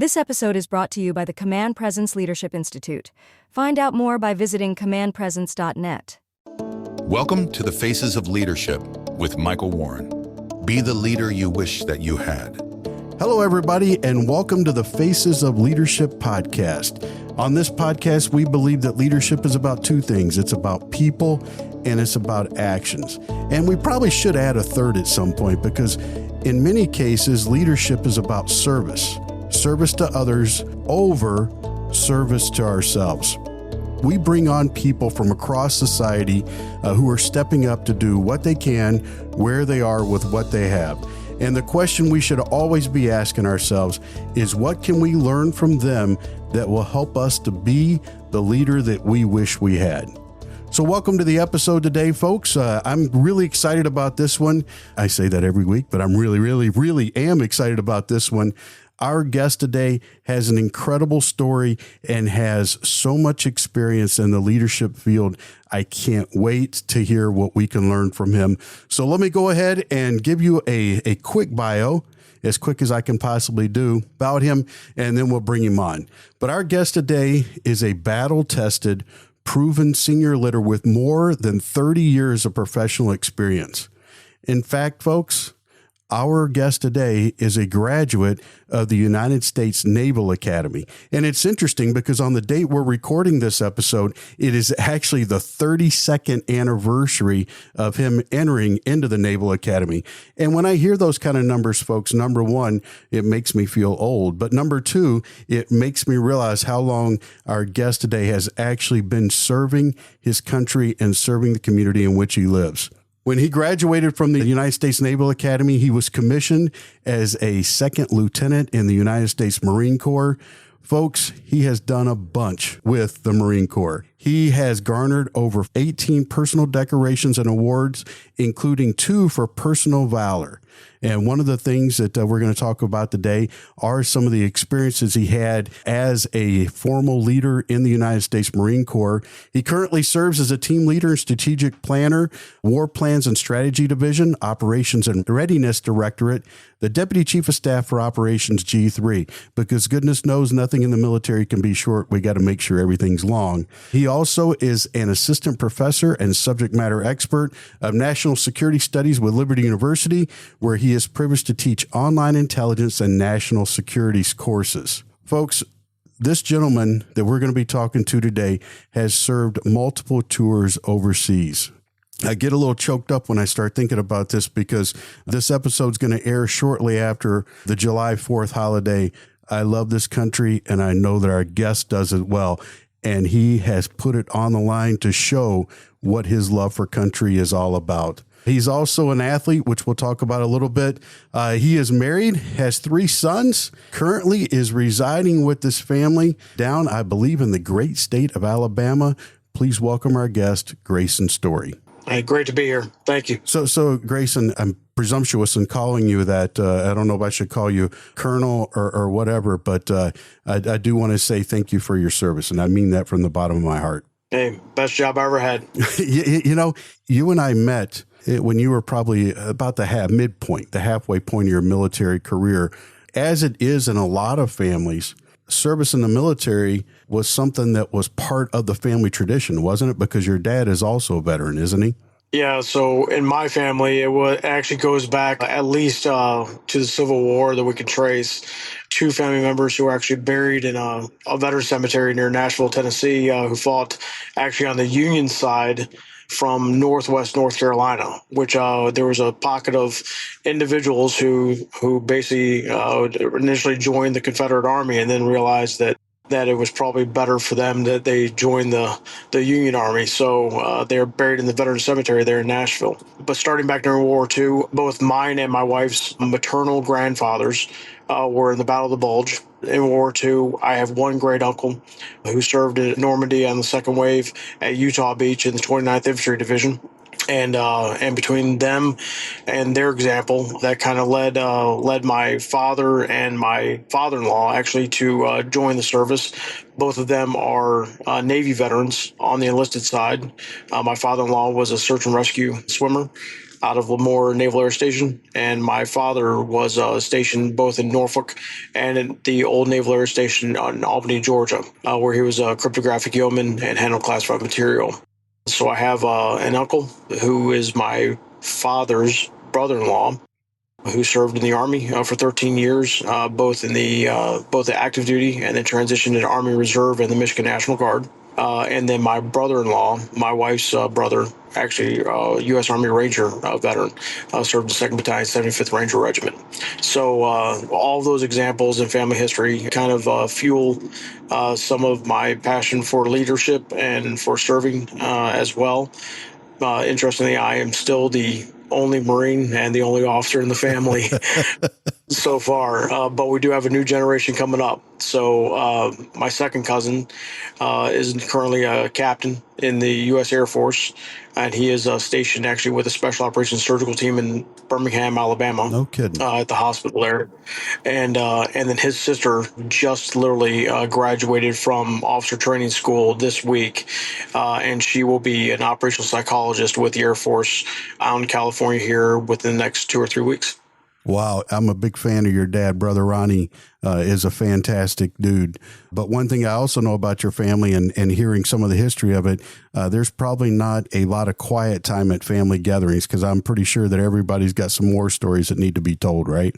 This episode is brought to you by the Command Presence Leadership Institute. Find out more by visiting commandpresence.net. Welcome to the Faces of Leadership with Michael Warren. Be the leader you wish that you had. Hello, everybody, and welcome to the Faces of Leadership podcast. On this podcast, we believe that leadership is about two things. It's about people and it's about actions. And we probably should add a third at some point because in many cases, leadership is about service. Service to others over service to ourselves. We bring on people from across society who are stepping up to do what they can, where they are with what they have. And the question we should always be asking ourselves is what can we learn from them that will help us to be the leader that we wish we had? So welcome to the episode today, folks. I'm really excited about this one. I say that every week, but I'm really am excited about this one. Our guest today has an incredible story and has so much experience in the leadership field. I can't wait to hear what we can learn from him. So let me go ahead and give you a quick bio, as quick as I can possibly do, about him, and then we'll bring him on. But our guest today is a battle-tested, proven senior leader with more than 30 years of professional experience. In fact, folks, our guest today is a graduate of the United States Naval Academy. And it's interesting because on the date we're recording this episode, it is actually the 32nd anniversary of him entering into the Naval Academy. And when I hear those kind of numbers, folks, number one, it makes me feel old. But number two, it makes me realize how long our guest today has actually been serving his country and serving the community in which he lives. When he graduated from the United States Naval Academy, he was commissioned as a second lieutenant in the United States Marine Corps. Folks, he has done a bunch with the Marine Corps. He has garnered over 18 personal decorations and awards, including 2 for personal valor. And one of the things that we're going to talk about today are some of the experiences he had as a formal leader in the United States Marine Corps. He currently serves as a team leader and strategic planner, War Plans and Strategy Division, Operations and Readiness Directorate, the Deputy Chief of Staff for Operations G3. Because goodness knows nothing in the military can be short. We got to make sure everything's long. He also is an assistant professor and subject matter expert of national security studies with Liberty University, where he is privileged to teach online intelligence and national security courses. Folks, this gentleman that we're going to be talking to today has served multiple tours overseas. I get a little choked up when I start thinking about this because this episode is going to air shortly after the July 4th holiday. I love this country, and I know that our guest does as well. And he has put it on the line to show what his love for country is all about. He's also an athlete, which we'll talk about a little bit. He is married, has 3 sons, currently is residing with his family down, I believe, in the great state of Alabama. Please welcome our guest, Grayson Story. Hey, great to be here. Thank you. So Grayson, I'm presumptuous in calling you that. I don't know if I should call you Colonel or whatever, but I do want to say thank you for your service, and I mean that from the bottom of my heart. Hey, best job I ever had. You know, you and I met when you were probably about the halfway point of your military career. As it is in a lot of families, service in the military was something that was part of the family tradition, wasn't it? Because your dad is also a veteran, isn't he? Yeah, so in my family, it actually goes back at least to the Civil War that we can trace. 2 family members who are actually buried in a veteran cemetery near Nashville, Tennessee, who fought actually on the Union side from Northwest North Carolina, which there was a pocket of individuals who basically initially joined the Confederate Army and then realized that it was probably better for them that they joined the Union Army. So they're buried in the Veteran Cemetery there in Nashville. But starting back during World War II, both mine and my wife's maternal grandfathers were in the Battle of the Bulge. In World War II, I have one great uncle who served at Normandy on the second wave at Utah Beach in the 29th Infantry Division. And between them and their example, that kind of led my father and my father-in-law actually to join the service. Both of them are Navy veterans on the enlisted side. My father-in-law was a search and rescue swimmer. out of Lemoore Naval Air Station, and my father was stationed both in Norfolk and at the old Naval Air Station in Albany, Georgia, where he was a cryptographic yeoman and handled classified material. So I have an uncle who is my father's brother-in-law, who served in the Army for 13 years, both the active duty and then transitioned into Army Reserve and the Michigan National Guard. And then my brother-in-law, my wife's brother, actually U.S. Army Ranger veteran, served in 2nd Battalion, 75th Ranger Regiment. So all of those examples in family history kind of fuel some of my passion for leadership and for serving as well. Interestingly, I am still the only Marine and the only officer in the family so far, but we do have a new generation coming up. So my second cousin is currently a captain in the U.S. Air Force, and he is stationed actually with a Special Operations Surgical Team in Birmingham, Alabama. No kidding. At the hospital there. And then his sister just literally graduated from officer training school this week, and she will be an operational psychologist with the Air Force out in California here within the next 2 or 3 weeks. Wow. I'm a big fan of your dad. Brother Ronnie is a fantastic dude. But one thing I also know about your family and hearing some of the history of it, there's probably not a lot of quiet time at family gatherings, because I'm pretty sure that everybody's got some war stories that need to be told, right?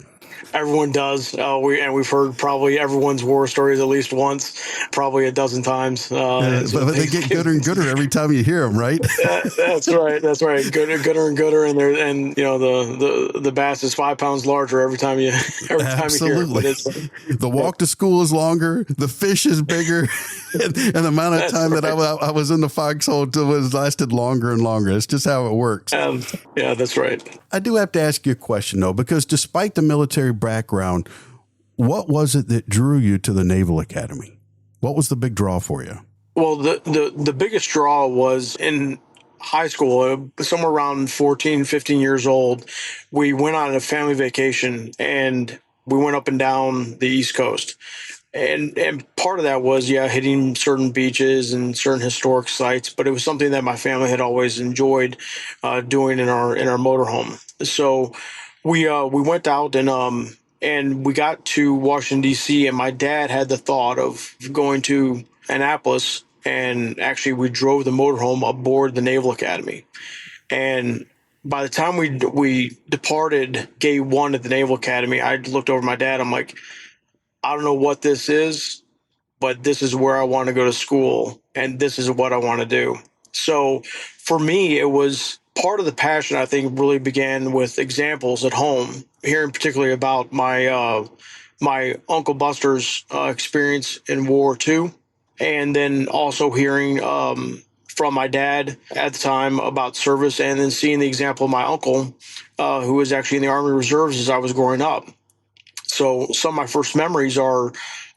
Everyone does. We've heard probably everyone's war stories at least once, probably a dozen times. But they get gooder and gooder every time you hear them, right? That's right. That's right. Gooder and gooder, and the bass is 5 pounds larger every time you hear it. The walk to school is longer. The fish is bigger, and the amount of time that I was in the foxhole was lasted longer and longer. It's just how it works. Yeah, that's right. I do have to ask you a question though, because despite the military background, what was it that drew you to the Naval Academy? What was the big draw for you? Well, the biggest draw was in high school, somewhere around 14, 15 years old. We went on a family vacation and we went up and down the East Coast. And part of that was, hitting certain beaches and certain historic sites, but it was something that my family had always enjoyed doing in our motorhome. So we went out and we got to Washington, D.C., and my dad had the thought of going to Annapolis, and actually we drove the motorhome aboard the Naval Academy. And by the time we departed Gate 1 at the Naval Academy, I looked over at my dad. I'm like, I don't know what this is, but this is where I want to go to school, and this is what I want to do. So for me, it was part of the passion, I think, really began with examples at home, hearing particularly about my my Uncle Buster's experience in World War II, and then also hearing from my dad at the time about service, and then seeing the example of my uncle, who was actually in the Army Reserves as I was growing up. So some of my first memories are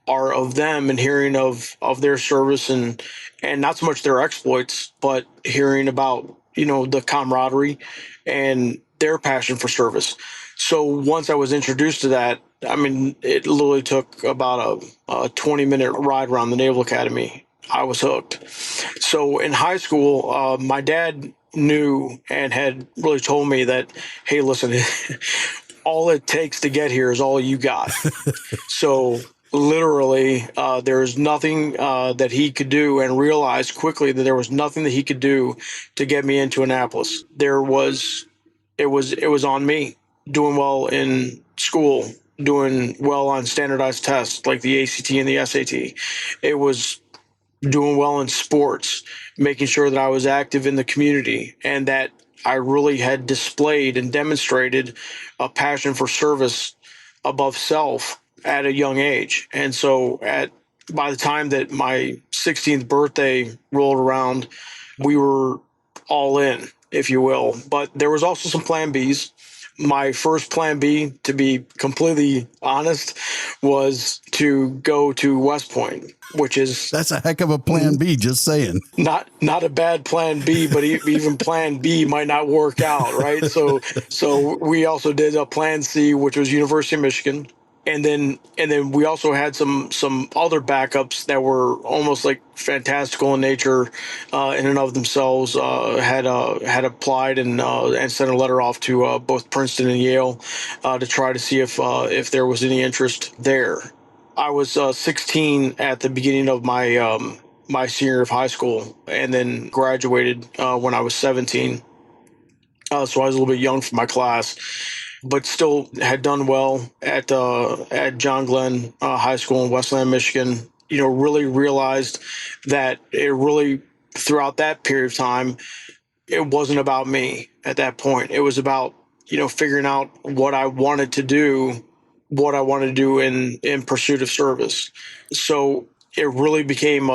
of them and hearing of their service and not so much their exploits, but hearing about, the camaraderie and their passion for service. So once I was introduced to that, it literally took about a 20-minute ride around the Naval Academy. I was hooked. So in high school, my dad knew and had really told me that, hey, listen, all it takes to get here is all you got. So literally, there was nothing that he could do, and realized quickly that there was nothing that he could do to get me into Annapolis. It was on me, doing well in school, doing well on standardized tests like the ACT and the SAT. It was doing well in sports, making sure that I was active in the community, and that I really had displayed and demonstrated a passion for service above self at a young age. And so by the time that my 16th birthday rolled around, we were all in, if you will. But there was also some plan Bs. My first plan B, to be completely honest, was to go to West Point, which is... That's a heck of a plan B, just saying. Not a bad plan B, but even plan B might not work out, right? So we also did a plan C, which was University of Michigan. And then we also had some other backups that were almost like fantastical in nature, in and of themselves. Had applied and sent a letter off to both Princeton and Yale to try to see if there was any interest there. I was 16 at the beginning of my senior year of high school, and then graduated when I was 17. So I was a little bit young for my class, but still had done well at John Glenn High School in Westland, Michigan. Really realized that it really, throughout that period of time, it wasn't about me at that point. It was about, figuring out what I wanted to do, in pursuit of service. So it really became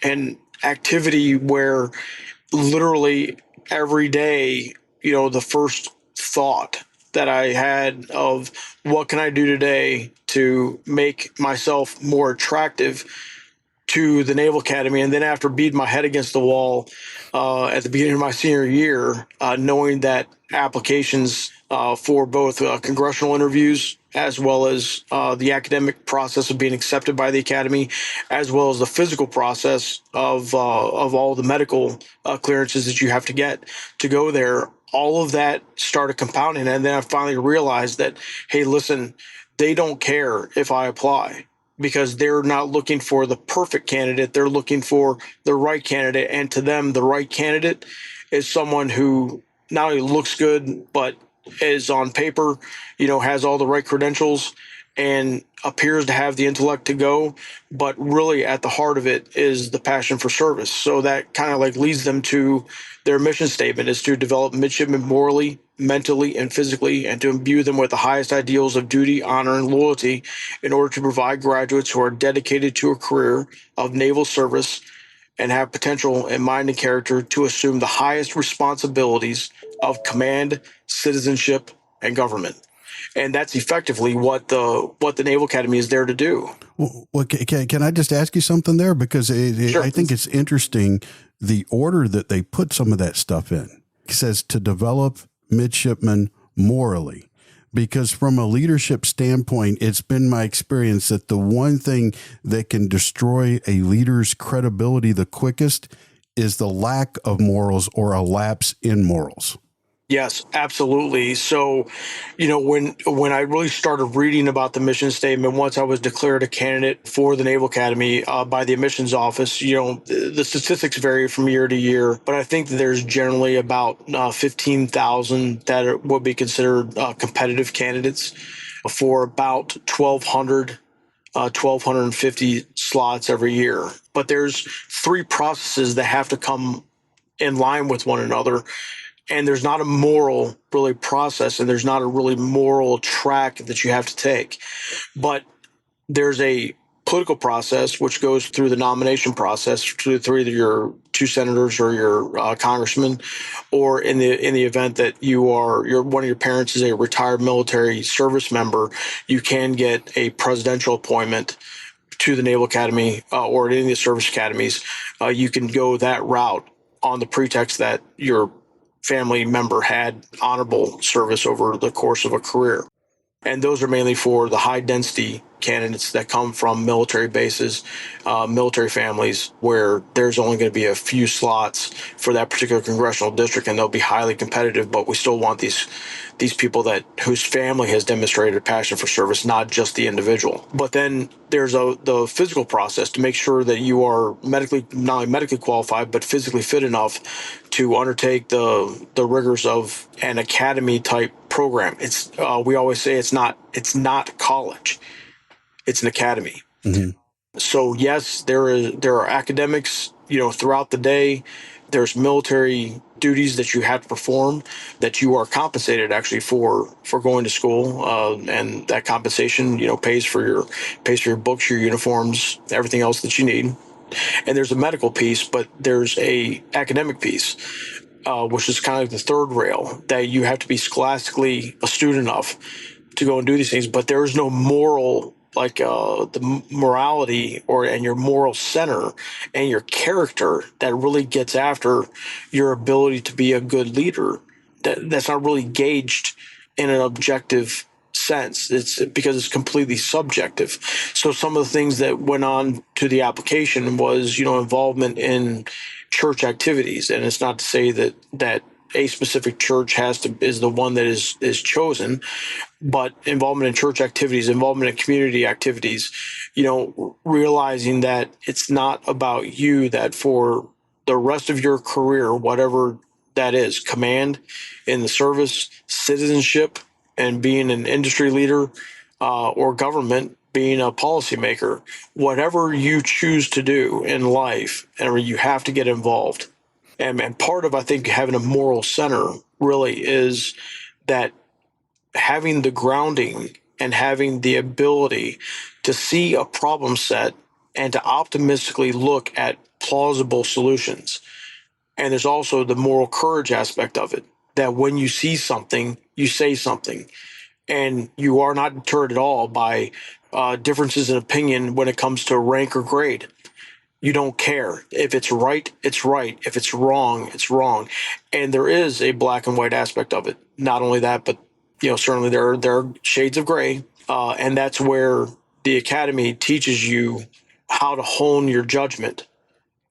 an activity where literally every day, the first thought that I had of what can I do today to make myself more attractive to the Naval Academy. And then after beating my head against the wall at the beginning of my senior year, knowing that applications for both congressional interviews as well as the academic process of being accepted by the Academy, as well as the physical process of all the medical clearances that you have to get to go there, all of that started compounding. And then I finally realized that, hey, listen, they don't care if I apply, because they're not looking for the perfect candidate. They're looking for the right candidate. And to them, the right candidate is someone who not only looks good, but is on paper, has all the right credentials and appears to have the intellect to go. But really at the heart of it is the passion for service. So that kind of like leads them to their mission statement, is to develop midshipmen morally, mentally, and physically, and to imbue them with the highest ideals of duty, honor, and loyalty in order to provide graduates who are dedicated to a career of naval service and have potential in mind and character to assume the highest responsibilities of command, citizenship, and government. And that's effectively what the Naval Academy is there to do. Well, can I just ask you something there? Because Sure. I think it's interesting the order that they put some of that stuff in. It says to develop midshipmen morally. Because from a leadership standpoint, it's been my experience that the one thing that can destroy a leader's credibility the quickest is the lack of morals or a lapse in morals. Yes, absolutely. So, when I really started reading about the mission statement, once I was declared a candidate for the Naval Academy by the admissions office, the statistics vary from year to year, but I think that there's generally about 15,000 that would be considered competitive candidates for about 1,250 slots every year. But there's three processes that have to come in line with one another. And there's not a moral really process, and there's not a really moral track that you have to take. But there's a political process which goes through the nomination process through either your two senators or your congressman, or in the event that you're one of your parents is a retired military service member, you can get a presidential appointment to the Naval Academy or any of the service academies. You can go that route on the pretext that your family member had honorable service over the course of a career. And those are mainly for the high density candidates that come from military bases, military families, where there's only going to be a few slots for that particular congressional district, and they'll be highly competitive. But we still want these people whose family has demonstrated a passion for service, not just the individual. But then there's the physical process to make sure that you are not only medically qualified, but physically fit enough to undertake the rigors of an academy type program. It's we always say it's not college. It's an academy. Mm-hmm. So yes, there are academics, throughout the day. There's military duties that you have to perform that you are compensated actually for going to school, and that compensation, pays for your books, your uniforms, everything else that you need. And there's a medical piece, but there's a academic piece, which is kind of the third rail, that you have to be scholastically astute enough to go and do these things. But there is no moral, like the morality and your moral center and your character that really gets after your ability to be a good leader. That's not really gauged in an objective sense. It's because it's completely subjective. So some of the things that went on to the application was, involvement in church activities. And it's not to say that a specific church is the one that is chosen, but involvement in church activities, involvement in community activities, realizing that it's not about you, that for the rest of your career, whatever that is, command in the service, citizenship, and being an industry leader, or government, being a policymaker, whatever you choose to do in life, and you have to get involved. And part of, I think, having a moral center really is that having the grounding and having the ability to see a problem set and to optimistically look at plausible solutions. And there's also the moral courage aspect of it, that when you see something, you say something. And you are not deterred at all by differences in opinion when it comes to rank or grade. You don't care. If it's right, it's right. If it's wrong, it's wrong. And there is a black and white aspect of it. Not only that, but certainly there are shades of gray. And that's where the academy teaches you how to hone your judgment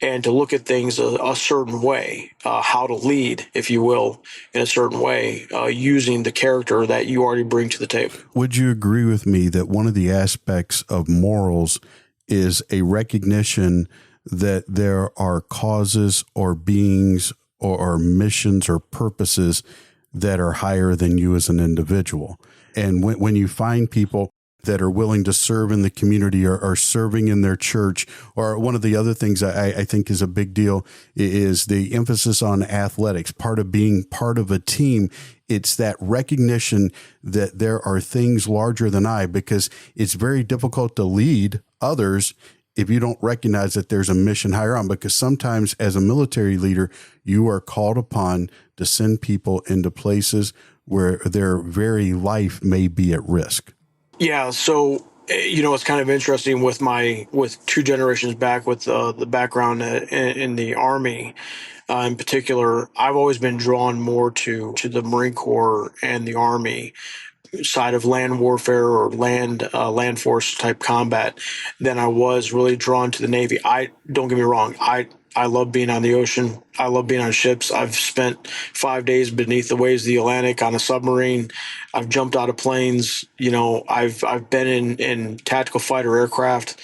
and to look at things a certain way, how to lead, if you will, in a certain way, using the character that you already bring to the table. Would you agree with me that one of the aspects of morals is a recognition that there are causes or beings or missions or purposes that are higher than you as an individual? And when you find people that are willing to serve in the community or serving in their church, or one of the other things I think is a big deal is the emphasis on athletics, part of being part of a team. It's that recognition that there are things larger than I, because it's very difficult to lead others if you don't recognize that there's a mission higher on, because sometimes as a military leader, you are called upon to send people into places where their very life may be at risk. Yeah. So, it's kind of interesting with two generations back, with the background in the Army, in particular. I've always been drawn more to the Marine Corps and the Army side of land warfare or land force type combat than I was really drawn to the Navy. Don't get me wrong. I love being on the ocean. I love being on ships. I've spent 5 days beneath the waves of the Atlantic on a submarine. I've jumped out of planes. I've been in tactical fighter aircraft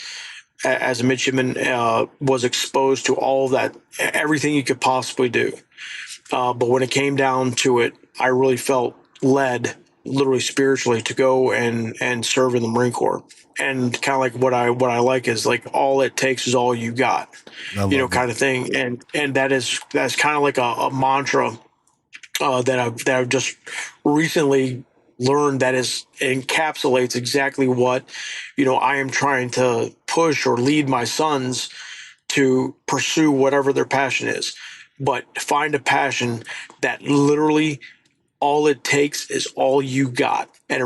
as a midshipman, was exposed to all of that, everything you could possibly do. But when it came down to it, I really felt led, literally spiritually, to go and serve in the Marine Corps. And kind of like what I like is like, all it takes is all you got, kind of thing. And that's kind of like a mantra that I've just recently learned that encapsulates exactly what I am trying to push or lead my sons to pursue, whatever their passion is. But find a passion that literally all it takes is all you got. And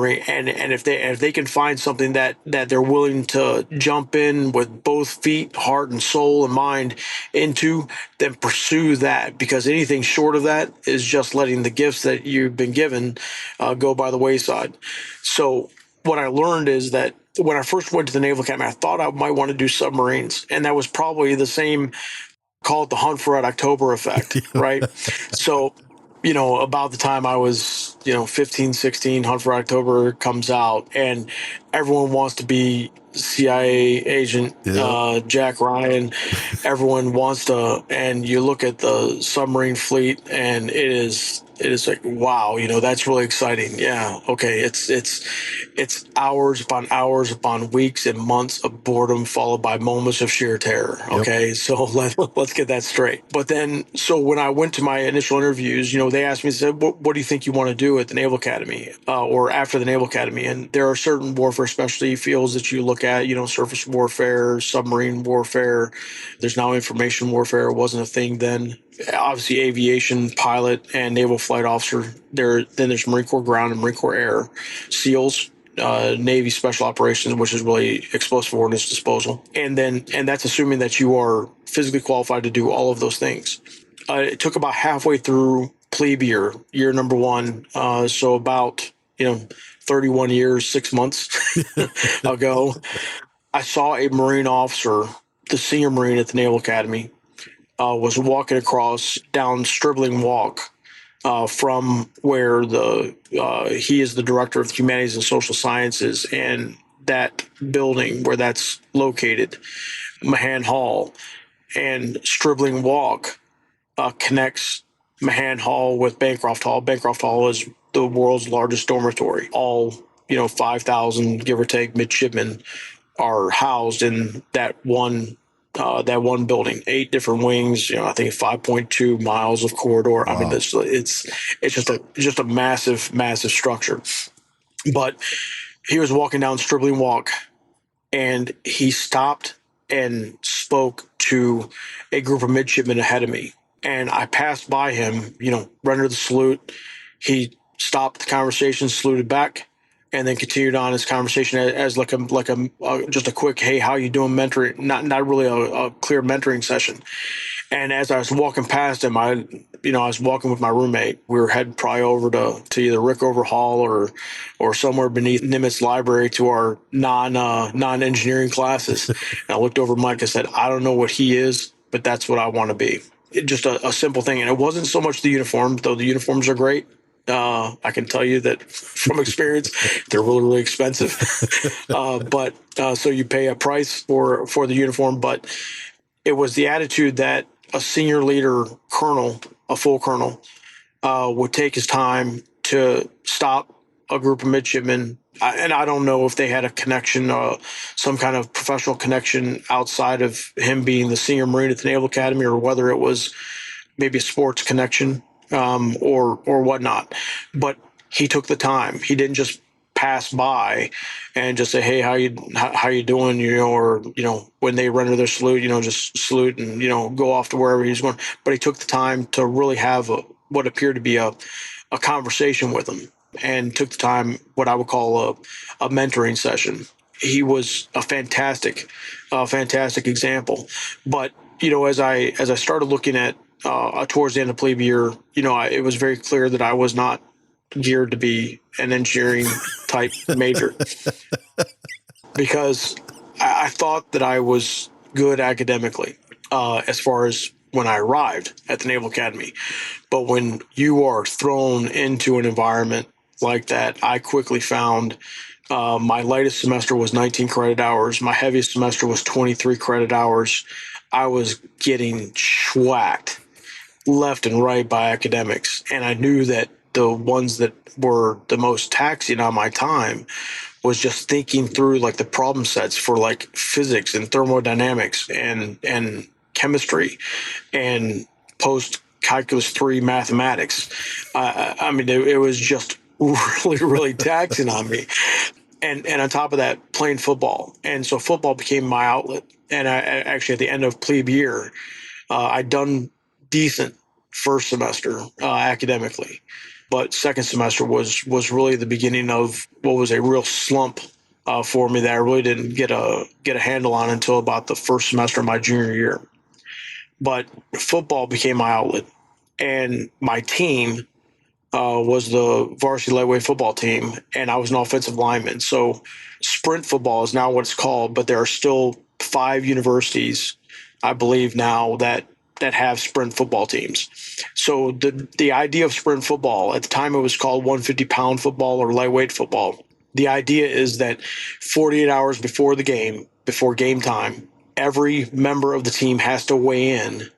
if they can find something that they're willing to jump in with both feet, heart and soul and mind into, then pursue that, because anything short of that is just letting the gifts that you've been given go by the wayside. So what I learned is that when I first went to the Naval Academy, I thought I might want to do submarines, and that was probably the same, call it the Hunt for Red October effect, right? So about the time I was, 15, 16, Hunt for October comes out, and everyone wants to be CIA agent, Jack Ryan. Everyone wants to, and you look at the submarine fleet, and it is like, wow, that's really exciting. Yeah. Okay. It's hours upon weeks and months of boredom, followed by moments of sheer terror. Okay. Yep. So let's get that straight. But then, so when I went to my initial interviews, they asked me, said, what do you think you want to do at the Naval Academy, or after the Naval Academy? And there are certain warfare specialty fields that you look at, surface warfare, submarine warfare. There's now information warfare. It wasn't a thing then. Obviously, aviation, pilot, and naval flight officer. Then there's Marine Corps ground and Marine Corps air, SEALs, Navy special operations, which is really explosive ordnance disposal. And that's assuming that you are physically qualified to do all of those things. It took about halfway through plebe year number one. So about 31 years, 6 months ago, I saw a Marine officer, the senior Marine at the Naval Academy, was walking across down Stribling Walk from where he is the director of humanities and social sciences, and that building where that's located, Mahan Hall, and Stribling Walk connects Mahan Hall with Bancroft Hall. Bancroft Hall is the world's largest dormitory. All 5,000 give or take midshipmen are housed in that one building. 8 different wings. I think 5.2 miles of corridor. Wow. I mean, it's just a massive structure. But he was walking down Stribling Walk, and he stopped and spoke to a group of midshipmen ahead of me. And I passed by him, rendered the salute. He stopped the conversation, saluted back, and then continued on his conversation as just a quick, hey, how you doing, mentoring? Not really a clear mentoring session. And as I was walking past him, I was walking with my roommate. We were heading probably over to either Rickover Hall or somewhere beneath Nimitz Library to our non-engineering classes. And I looked over at Mike. I said, I don't know what he is, but that's what I want to be. Just a simple thing. And it wasn't so much the uniform, though the uniforms are great. I can tell you that from experience, they're really, really expensive. But so you pay a price for the uniform, but it was the attitude that a senior leader colonel, a full colonel, would take his time to stop a group of midshipmen. And I don't know if they had a connection, some kind of professional connection outside of him being the senior Marine at the Naval Academy, or whether it was maybe a sports connection or whatnot. But he took the time. He didn't just pass by and just say, hey, how you doing? Or when they render their salute, just salute and go off to wherever he's going. But he took the time to really have what appeared to be a conversation with them, and took the time, what I would call a mentoring session. He was a fantastic example. But as I started looking at towards the end of plebe year, it was very clear that I was not geared to be an engineering type major, because I thought that I was good academically as far as when I arrived at the Naval Academy. But when you are thrown into an environment like that, I quickly found my lightest semester was 19 credit hours. My heaviest semester was 23 credit hours. I was getting schwacked left and right by academics. And I knew that the ones that were the most taxing on my time was just thinking through like the problem sets for like physics and thermodynamics and chemistry and post calculus 3 mathematics. I mean, it was just really, really taxing on me. And on top of that, playing football. And so football became my outlet. And I actually, at the end of plebe year, I'd done decent first semester academically. But second semester was really the beginning of what was a real slump for me that I really didn't get a handle on until about the first semester of my junior year. But football became my outlet. And my team was the varsity lightweight football team, and I was an offensive lineman. So sprint football is now what it's called, but there are still 5 universities, I believe now, that have sprint football teams. So the idea of sprint football, at the time it was called 150-pound football or lightweight football. The idea is that 48 hours before the game, before game time, every member of the team has to weigh in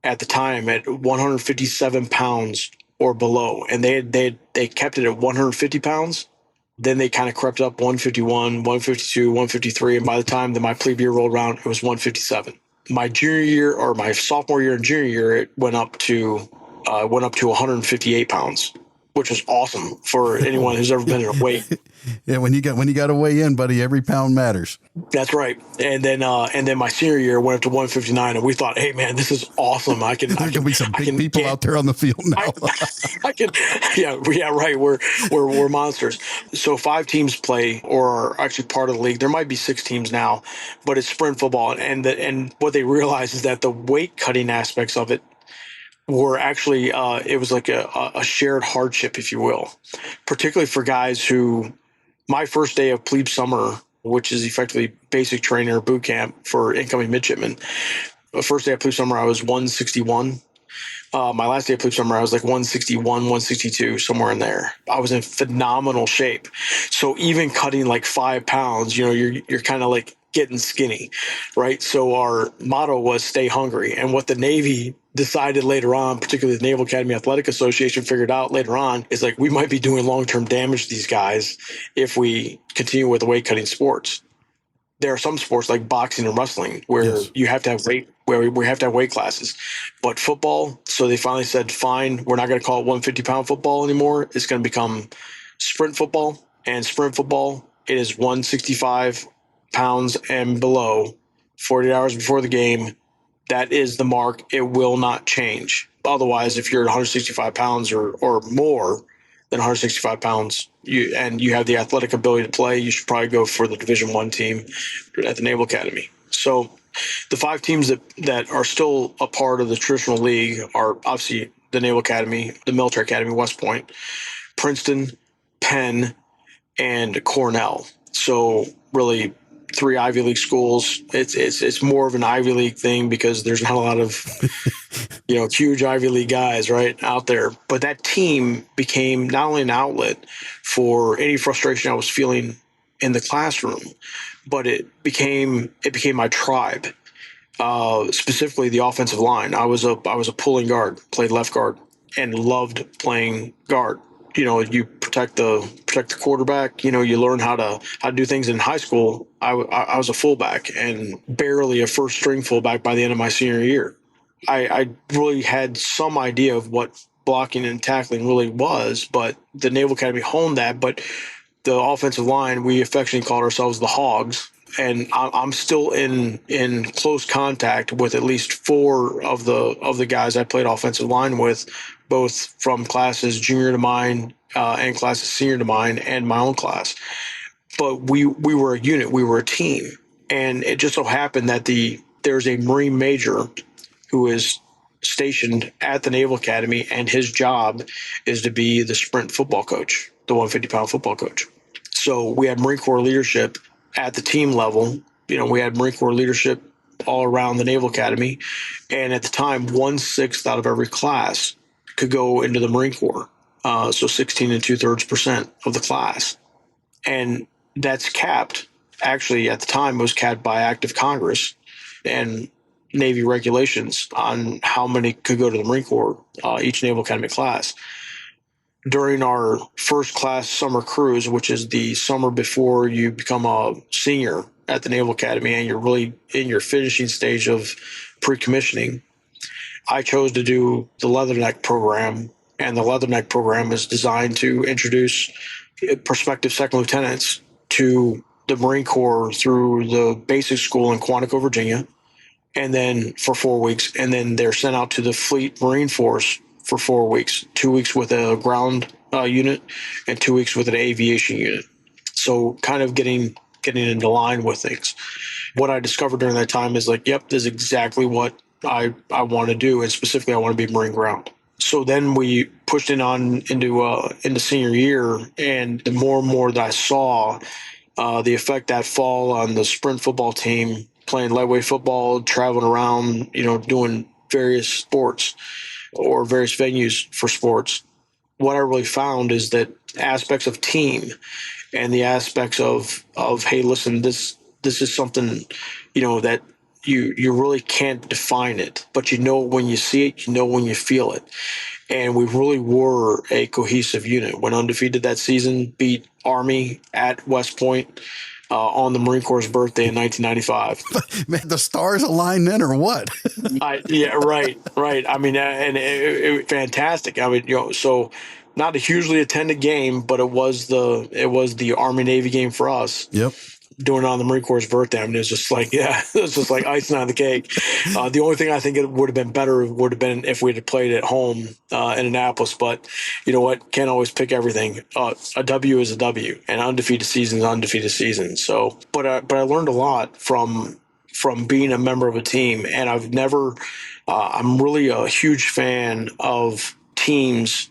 at the time at 157 pounds or below. And they kept it at 150 pounds. Then they kind of crept up 151, 152, 153. And by the time that my plebe year rolled around, it was 157. My junior year, or my sophomore year and junior year, it went up to 158 pounds, which was awesome for anyone who's ever been in a weight. Yeah, when you got to weigh in, buddy, every pound matters. That's right. And then my senior year went up to 159, and we thought, hey man, this is awesome. There can be some big people out there on the field now. Yeah, right. We're monsters. So 5 teams play, or are actually part of the league. There might be 6 teams now, but it's sprint football. And what they realize is that the weight cutting aspects of it were actually, it was like a shared hardship, if you will, particularly for guys who, my first day of plebe summer, which is effectively basic training or boot camp for incoming midshipmen, the first day of plebe summer, I was 161. My last day of plebe summer, I was like 161, 162, somewhere in there. I was in phenomenal shape. So even cutting like 5 pounds, you're kind of like getting skinny, right? So our motto was stay hungry. And what the Navy decided later on, particularly the Naval Academy Athletic Association figured out later on, is like we might be doing long-term damage to these guys if we continue with the weight cutting sports. There are some sports like boxing and wrestling where you have to have weight, where we have to have weight classes. But football, so they finally said, fine, we're not going to call it 150-pound football anymore. It's going to become sprint football. And sprint football, it is 165 pounds and below, 48 hours before the game. That is the mark. It will not change. Otherwise, if you're 165 pounds or more than 165 pounds, you have the athletic ability to play, you should probably go for the Division I team at the Naval Academy. So the 5 teams that are still a part of the traditional league are obviously the Naval Academy, the Military Academy, West Point, Princeton, Penn, and Cornell. So really 3 Ivy League schools. It's more of an Ivy League thing because there's not a lot of huge Ivy League guys right out there. But that team became not only an outlet for any frustration I was feeling in the classroom, but it became my tribe. Specifically the offensive line. I was a pulling guard, played left guard, and loved playing guard. You protect the quarterback. You learn how to do things. In high school, I was a fullback and barely a first string fullback by the end of my senior year. I really had some idea of what blocking and tackling really was, but the Naval Academy honed that. But the offensive line, we affectionately called ourselves the Hogs. And I'm still in close contact with at least 4 of the guys I played offensive line with, both from classes junior to mine and classes senior to mine and my own class. But we were a unit, we were a team, and it just so happened that there's a Marine major who is stationed at the Naval Academy, and his job is to be the sprint football coach, the 150-pound football coach. So we had Marine Corps leadership at the team level. We had Marine Corps leadership all around the Naval Academy. And at the time, 1/6 out of every class could go into the Marine Corps. So 16 2/3% of the class. And that's capped. Actually, at the time, it was capped by act of Congress and Navy regulations on how many could go to the Marine Corps, each Naval Academy class. During our first class summer cruise, which is the summer before you become a senior at the Naval Academy and you're really in your finishing stage of pre-commissioning, I chose to do the Leatherneck program. And the Leatherneck program is designed to introduce prospective second lieutenants to the Marine Corps through the basic school in Quantico, Virginia, and then for 4 weeks. And then they're sent out to the Fleet Marine Force for 4 weeks, 2 weeks with a ground unit and 2 weeks with an aviation unit. So kind of getting into line with things. What I discovered during that time is like, yep, this is exactly what I want to do. And specifically, I want to be Marine ground. So then we pushed into senior year, and the more and more that I saw the effect that fall on the sprint football team, playing lightweight football, traveling around, doing various sports or various venues for sports, what I really found is that aspects of team and the aspects of hey, listen, this is something, that you really can't define it, but when you see it, when you feel it. And we really were a cohesive unit. Went undefeated that season, beat Army at West Point on the Marine Corps' birthday in 1995. Man, the stars aligned then, or what? Yeah, right. I mean, and it fantastic. I mean, so not a hugely attended game, but it was the Army Navy game for us. Yep. Doing it on the Marine Corps' birthday. I mean, it was just like, it was just like icing on the cake. The only thing I think it would have been better would have been if we had played at home in Annapolis. But you know what? Can't always pick everything. A W is a W, and undefeated season is undefeated season. So, but I learned a lot from from being a member of a team. And I'm really a huge fan of teams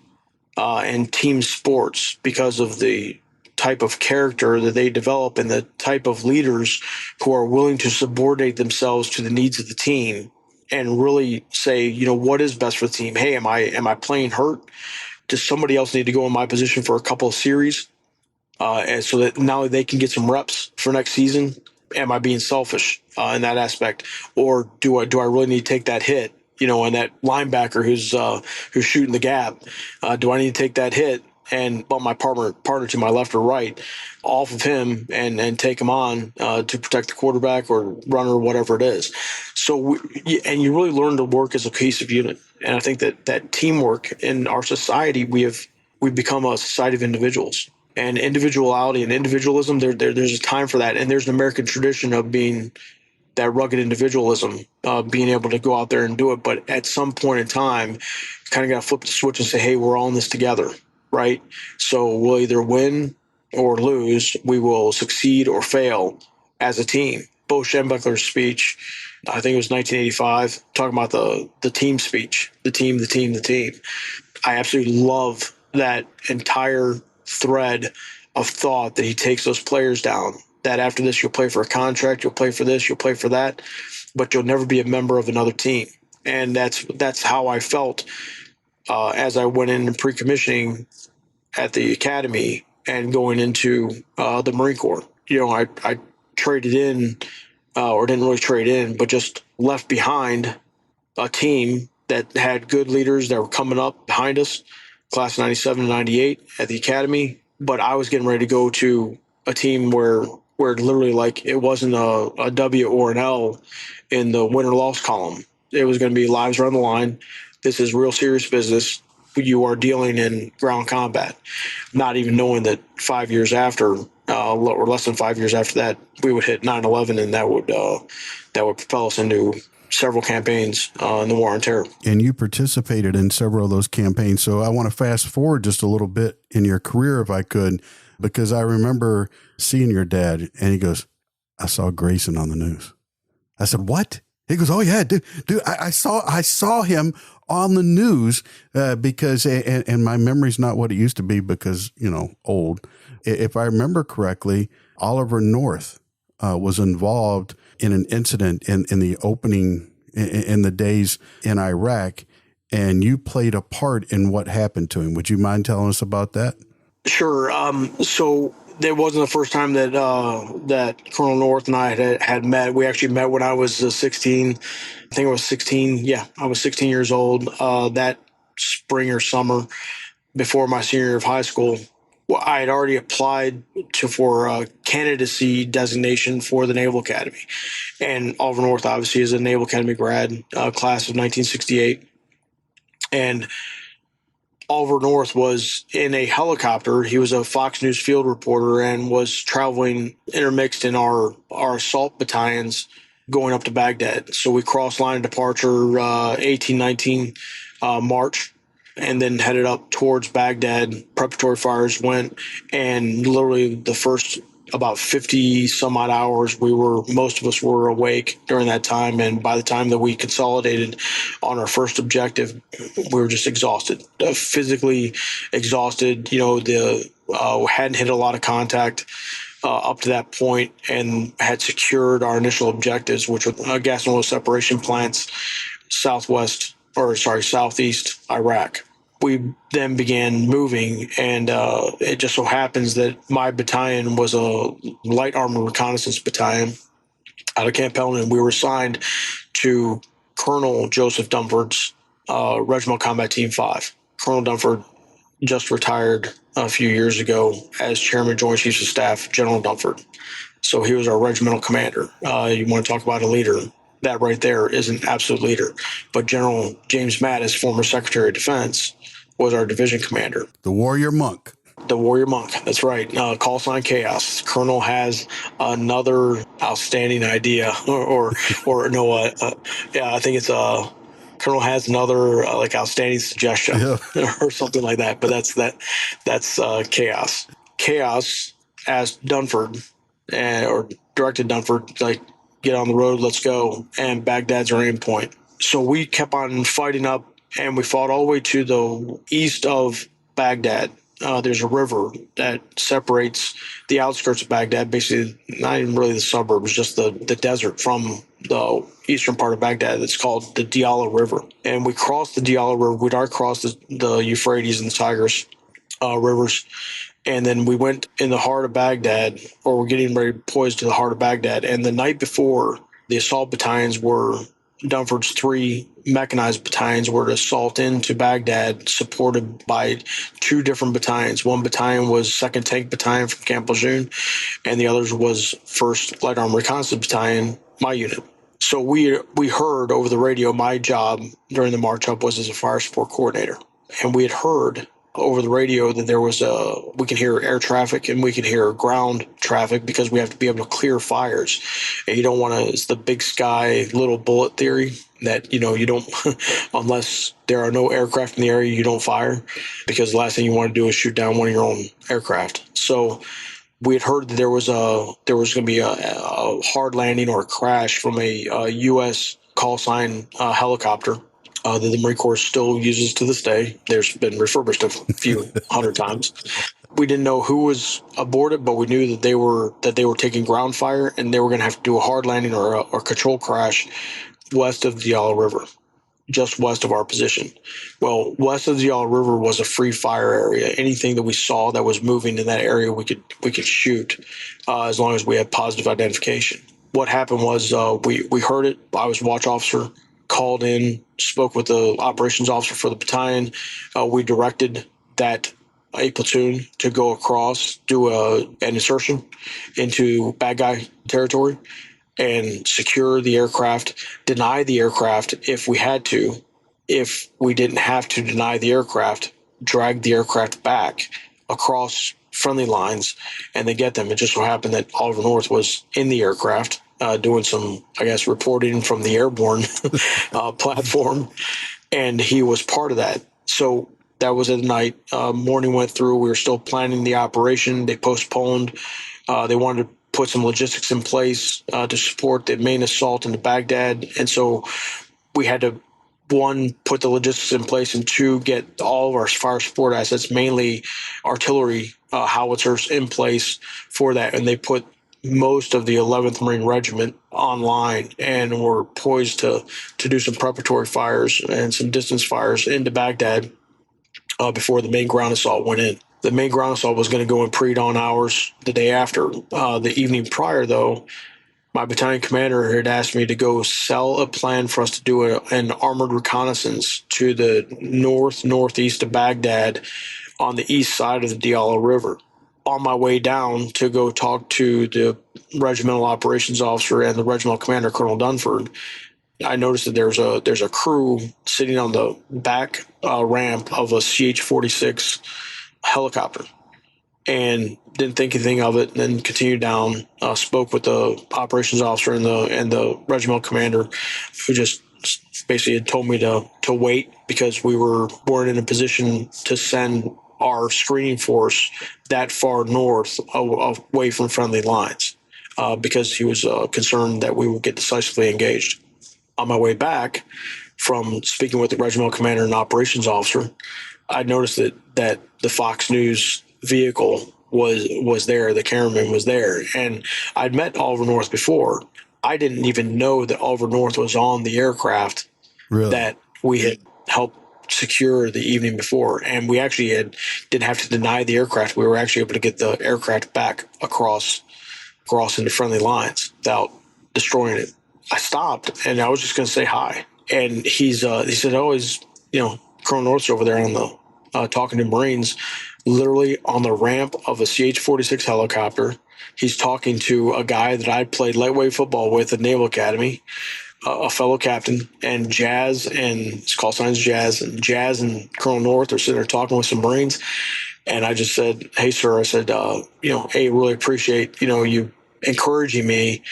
and team sports because of the type of character that they develop and the type of leaders who are willing to subordinate themselves to the needs of the team and really say, what is best for the team? Hey, am I playing hurt? Does somebody else need to go in my position for a couple of series? And so that now they can get some reps for next season. Am I being selfish in that aspect, or do I really need to take that hit? And that linebacker who's shooting the gap, do I need to take that hit and bump my partner to my left or right off of him and take him on to protect the quarterback or runner or whatever it is? So and you really learn to work as a cohesive unit. And I think that teamwork in our society, we've become a society of individuals. And individuality and individualism, there's a time for that. And there's an American tradition of being that rugged individualism, being able to go out there and do it. But at some point in time, you kind of got to flip the switch and say, hey, we're all in this together, right? So we'll either win or lose. We will succeed or fail as a team. Bo Schembechler's speech, I think it was 1985, talking about the team speech, the team. I absolutely love that entire thread of thought that he takes those players down, that after this, you'll play for a contract, you'll play for this, you'll play for that, but you'll never be a member of another team. And that's how I felt as I went in pre-commissioning at the academy and going into the Marine Corps. I traded in or didn't really trade in, but just left behind a team that had good leaders that were coming up behind us, class of 97 and 98 at the academy. But I was getting ready to go to a team where literally like it wasn't a W or an L in the win or loss column. It was going to be lives are on the line. This is real serious business. You are dealing in ground combat, not even knowing that 5 years after, or less than 5 years after that, we would hit 9/11, and that would propel us into several campaigns in the War on Terror. And you participated in several of those campaigns. So I want to fast forward just a little bit in your career, if I could, because I remember seeing your dad, and he goes, I saw Grayson on the news. I said, what? He goes, oh yeah, dude, I saw him on the news because, and my memory's not what it used to be because, old. If I remember correctly, Oliver North was involved in an incident in the opening in the days in Iraq, and you played a part in what happened to him. Would you mind telling us about that? Sure. So that wasn't the first time that Colonel North and I had met. We actually met when I was 16. I think I was 16. Yeah, I was 16 years old that spring or summer before my senior year of high school. Well, I had already applied for a candidacy designation for the Naval Academy. And Oliver North, obviously, is a Naval Academy grad, class of 1968. And Oliver North was in a helicopter. He was a Fox News field reporter and was traveling intermixed in our assault battalions going up to Baghdad. So we crossed line of departure 1819 March, and then headed up towards Baghdad. Preparatory fires went, and literally the first about 50 some odd hours, most of us were awake during that time. And by the time that we consolidated on our first objective, we were just exhausted, physically exhausted. Hadn't hit a lot of contact up to that point, and had secured our initial objectives, which were gas and oil separation plants, southeast Iraq. We then began moving, and it just so happens that my battalion was a light armor reconnaissance battalion out of Camp Helena, and we were assigned to Colonel Joseph Dunford's Regimental Combat Team 5. Colonel Dunford just retired a few years ago as Chairman Joint Chiefs of Staff, General Dunford. So he was our regimental commander. You want to talk about a leader? That right there is an absolute leader. But General James Mattis, former Secretary of Defense, was our division commander. The warrior monk. The warrior monk. That's right. Call sign Chaos. Colonel has another outstanding idea, or no, I think it's Colonel has another outstanding suggestion or something like that. But that's Chaos. Chaos asked Dunford or directed Dunford, get on the road, let's go. And Baghdad's our aim point. So we kept on fighting up, and we fought all the way to the east of Baghdad. There's a river that separates the outskirts of Baghdad, basically not even really the suburbs, just the desert from the eastern part of Baghdad. It's called the Diyala River. And we crossed the Diyala River. We'd already crossed the Euphrates and the Tigris rivers. And then we went in the heart of Baghdad, or we're getting ready poised to the heart of Baghdad. And the night before, the assault battalions were Dunford's 3 mechanized battalions were to assault into Baghdad, supported by 2 different battalions. One battalion was 2nd Tank Battalion from Camp Lejeune, and the other was 1st Light Armor Reconnaissance Battalion, my unit. So we heard over the radio, my job during the march up was as a fire support coordinator. And we had heard over the radio that there was we can hear air traffic and we can hear ground traffic because we have to be able to clear fires. And you don't want to, it's the big sky, little bullet theory that, you don't, unless there are no aircraft in the area, you don't fire, because the last thing you want to do is shoot down one of your own aircraft. So we had heard that there was going to be a hard landing or a crash from a U.S. call sign helicopter that the Marine Corps still uses to this day. There's been refurbished a few hundred times. We didn't know who was aboard it, but we knew that they were taking ground fire, and they were going to have to do a hard landing or a control crash west of the Diyala River, just west of our position. Well, west of the Diyala River was a free fire area. Anything that we saw that was moving in that area, we could shoot as long as we had positive identification. What happened was we heard it. I was watch officer, called in, spoke with the operations officer for the battalion. We directed that a platoon to go across, do an insertion into bad guy territory and secure the aircraft, deny the aircraft if we had to. If we didn't have to deny the aircraft, drag the aircraft back across friendly lines and then get them. It just so happened that Oliver North was in the aircraft doing some, I guess, reporting from the airborne platform, and he was part of that. So that was at night. Morning went through. We were still planning the operation. They postponed. They wanted to put some logistics in place to support the main assault into Baghdad. And so we had to, 1, put the logistics in place, and 2, get all of our fire support assets, mainly artillery howitzers, in place for that. And they put most of the 11th Marine Regiment online and were poised to do some preparatory fires and some distance fires into Baghdad before the main ground assault went in. The main ground assault was going to go in pre-dawn hours the day after. The evening prior, though, my battalion commander had asked me to go sell a plan for us to do an armored reconnaissance to the northeast of Baghdad on the east side of the Diyala River. On my way down to go talk to the regimental operations officer and the regimental commander, Colonel Dunford, I noticed that there's a crew sitting on the back ramp of a CH-46 helicopter, and didn't think anything of it. And then continued down, spoke with the operations officer and the regimental commander, who just basically had told me to wait because we weren't in a position to send our screening force that far north away from friendly lines, because he was concerned that we would get decisively engaged. On my way back from speaking with the regimental commander and operations officer, I noticed that the Fox News vehicle was there, the cameraman was there, and I'd met Oliver North before. I didn't even know that Oliver North was on the aircraft that we had helped secure the evening before, and we actually didn't have to deny the aircraft. We were actually able to get the aircraft back across into friendly lines without destroying it. I stopped and I was just going to say hi, and he said, "Oh, Colonel North's over there on the talking to Marines, literally on the ramp of a CH-46 helicopter. He's talking to a guy that I played lightweight football with at Naval Academy, a fellow captain, and Jazz, and his call sign's Jazz, and Colonel North are sitting there talking with some Marines." And I just said, "Hey, sir," I said, "Hey, really appreciate, you encouraging me a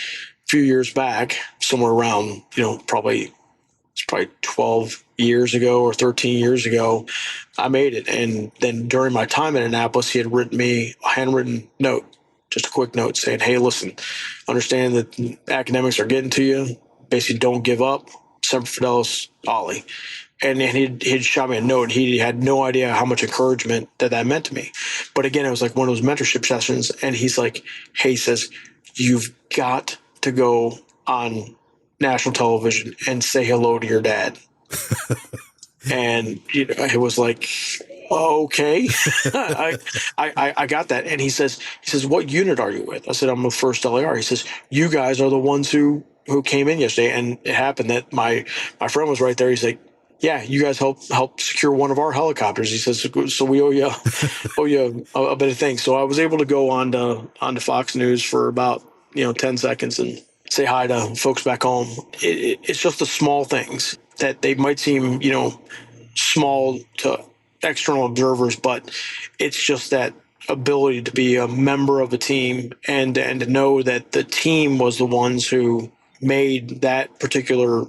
few years back, somewhere around, probably 12 years ago or 13 years ago, I made it." And then during my time in Annapolis, he had written me a handwritten note just a quick note saying, hey, listen, understand that academics are getting to you. Basically, don't give up. Semper Fidelis, Ollie. And he'd shot me a note. He had no idea how much encouragement that meant to me. But again, it was like one of those mentorship sessions. And he's like, hey, he says, you've got to go on national television and say hello to your dad. And it was like, okay, I got that. And he says, what unit are you with? I said, I'm with 1st LAR. He says, you guys are the ones who came in yesterday. And it happened that my friend was right there. He's like, yeah, you guys helped secure one of our helicopters. He says, so we owe you a bit of things. So I was able to go on to Fox News for about 10 seconds and say hi to folks back home. It's just the small things that they might seem small to external observers, but it's just that ability to be a member of a team and to know that the team was the ones who made that particular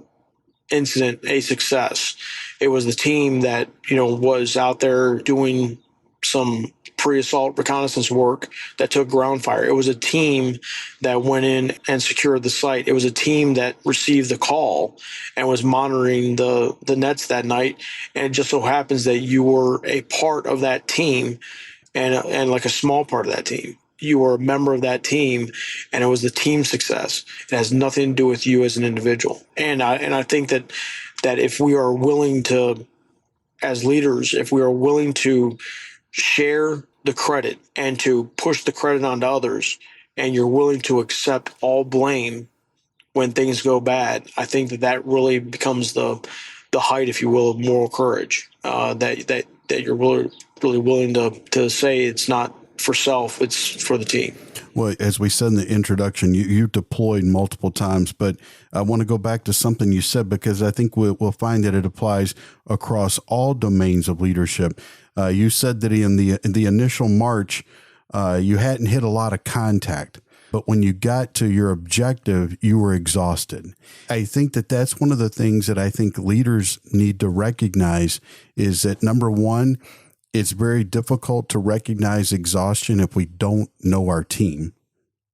incident a success. It was the team that was out there doing some pre-assault reconnaissance work that took ground fire. It was a team that went in and secured the site. It was a team that received the call and was monitoring the nets that night. And it just so happens that you were a part of that team and like a small part of that team. You were a member of that team, and it was the team success. It has nothing to do with you as an individual. And I think that if we are willing to, as leaders, if we are willing to share the credit and to push the credit onto others, and you're willing to accept all blame when things go bad, I think that really becomes the height, if you will, of moral courage. That you're really willing to say it's not for self, it's for the team. Well, as we said in the introduction, you deployed multiple times, but I want to go back to something you said, because I think we'll find that it applies across all domains of leadership. You said that in the initial march, you hadn't hit a lot of contact, but when you got to your objective, you were exhausted. I think that that's one of the things that I think leaders need to recognize is that, number one, it's very difficult to recognize exhaustion if we don't know our team.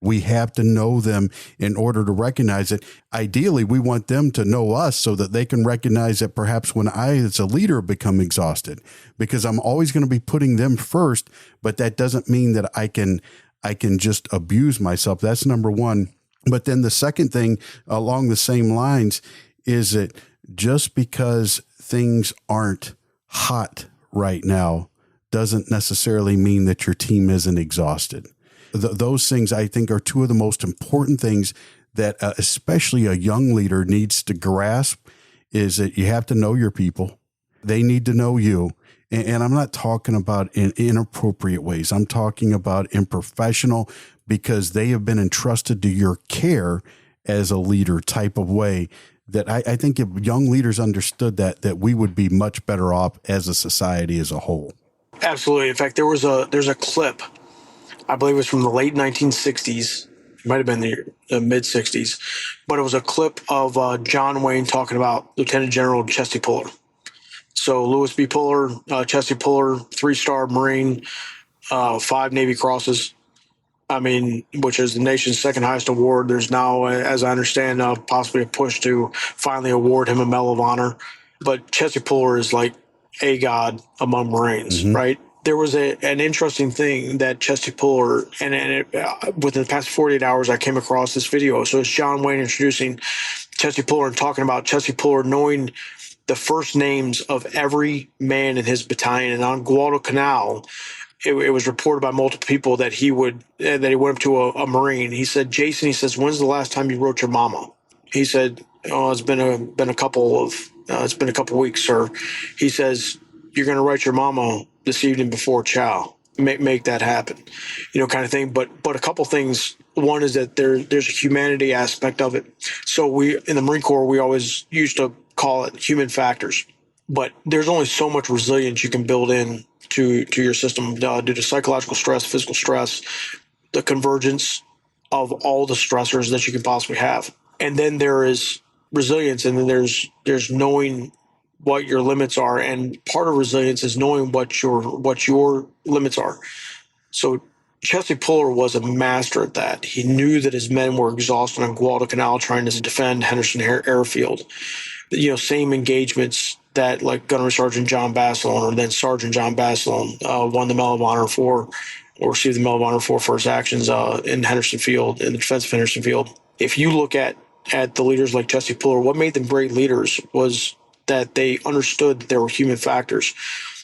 We have to know them in order to recognize it. Ideally, we want them to know us so that they can recognize that perhaps when I, as a leader, become exhausted, because I'm always going to be putting them first, but that doesn't mean that I can just abuse myself. That's number one. But then the second thing along the same lines is that just because things aren't hot right now doesn't necessarily mean that your team isn't exhausted. Those things, I think, are two of the most important things that especially a young leader needs to grasp, is that you have to know your people. They need to know you. And I'm not talking about in inappropriate ways. I'm talking about in professional, because they have been entrusted to your care as a leader type of way. That I think if young leaders understood that we would be much better off as a society as a whole. Absolutely. In fact, there's a clip, I believe it was from the late 1960s. It might have been the mid 60s, but it was a clip of John Wayne talking about Lieutenant General Chesty Puller. So Lewis B. Puller, Chesty Puller, 3-star Marine, 5 Navy Crosses. I mean, which is the nation's second highest award. There's now, as I understand, possibly a push to finally award him a Medal of Honor. But Chesty Puller is like a god among Marines, right? There was an interesting thing that Chesty Puller, within the past 48 hours, I came across this video. So it's John Wayne introducing Chesty Puller and talking about Chesty Puller knowing the first names of every man in his battalion. And on Guadalcanal, it was reported by multiple people that he went up to a Marine. He said, Jason, he says, when's the last time you wrote your mama? He said, oh, it's been a couple weeks, sir. He says, you're going to write your mama this evening before chow. Make that happen, kind of thing. But a couple things. One is that there's a humanity aspect of it. So we, in the Marine Corps, we always used to call it human factors. But there's only so much resilience you can build in to your system due to psychological stress, physical stress, the convergence of all the stressors that you can possibly have. And then there is resilience, and then there's knowing what your limits are. And part of resilience is knowing what your limits are. So Chesley Puller was a master at that. He knew that his men were exhausted on Guadalcanal trying to defend Henderson Airfield. Same engagements that like Gunnery Sergeant John Basilone or then Sergeant John Basilone won the Medal of Honor for, or received the Medal of Honor for his actions in Henderson Field, in the defense of Henderson Field. If you look at the leaders like Chesley Puller, what made them great leaders was that they understood that there were human factors.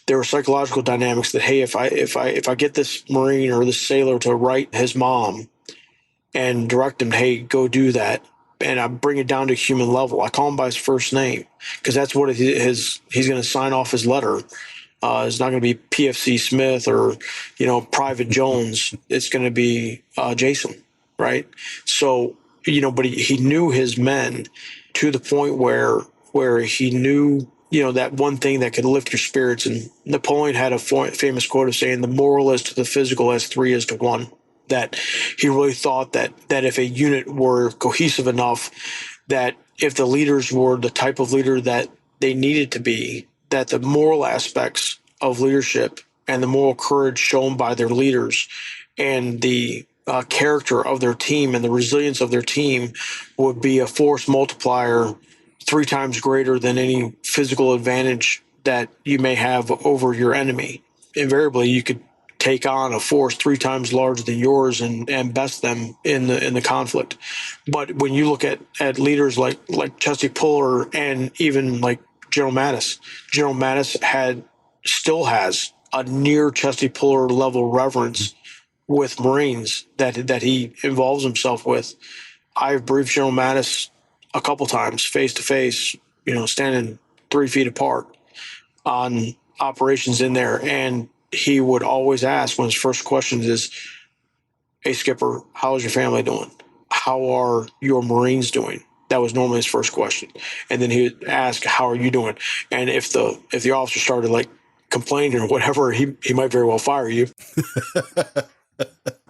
There were psychological dynamics that, hey, if I get this Marine or this sailor to write his mom and direct him, hey, go do that, and I bring it down to a human level. I call him by his first name because that's what he's going to sign off his letter. It's not going to be PFC Smith or, Private Jones. It's going to be Jason, right? So, but he knew his men to the point where he knew, that one thing that could lift your spirits. And Napoleon had a famous quote of saying, the moral is to the physical as 3 is to 1. That he really thought that if a unit were cohesive enough, that if the leaders were the type of leader that they needed to be, that the moral aspects of leadership and the moral courage shown by their leaders and the character of their team and the resilience of their team would be a force multiplier 3 times greater than any physical advantage that you may have over your enemy. Invariably, you could take on a force 3 times larger than yours and best them in the conflict. But when you look at leaders like Chesley Puller and even like General Mattis still has a near Chesley Puller level reverence with Marines that he involves himself with. I've briefed General Mattis a couple times face to face, standing 3 feet apart on operations in there, and he would always ask, one of his first questions is, hey, Skipper, how's your family doing? How are your Marines doing? That was normally his first question. And then he would ask, how are you doing? And if the officer started like complaining or whatever, he might very well fire you.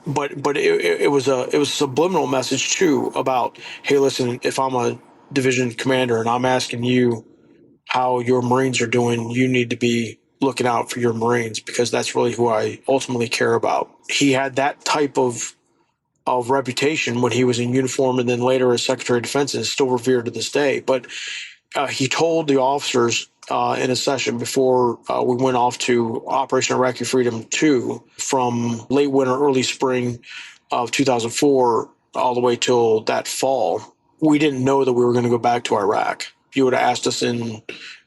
But it was a subliminal message too about, hey, listen, if I'm a division commander and I'm asking you how your Marines are doing, you need to be looking out for your Marines because that's really who I ultimately care about. He had that type of reputation when he was in uniform and then later as Secretary of Defense, and is still revered to this day. But he told the officers in a session before we went off to Operation Iraqi Freedom 2 from late winter, early spring of 2004 all the way till that fall, we didn't know that we were going to go back to Iraq. If you would have asked us in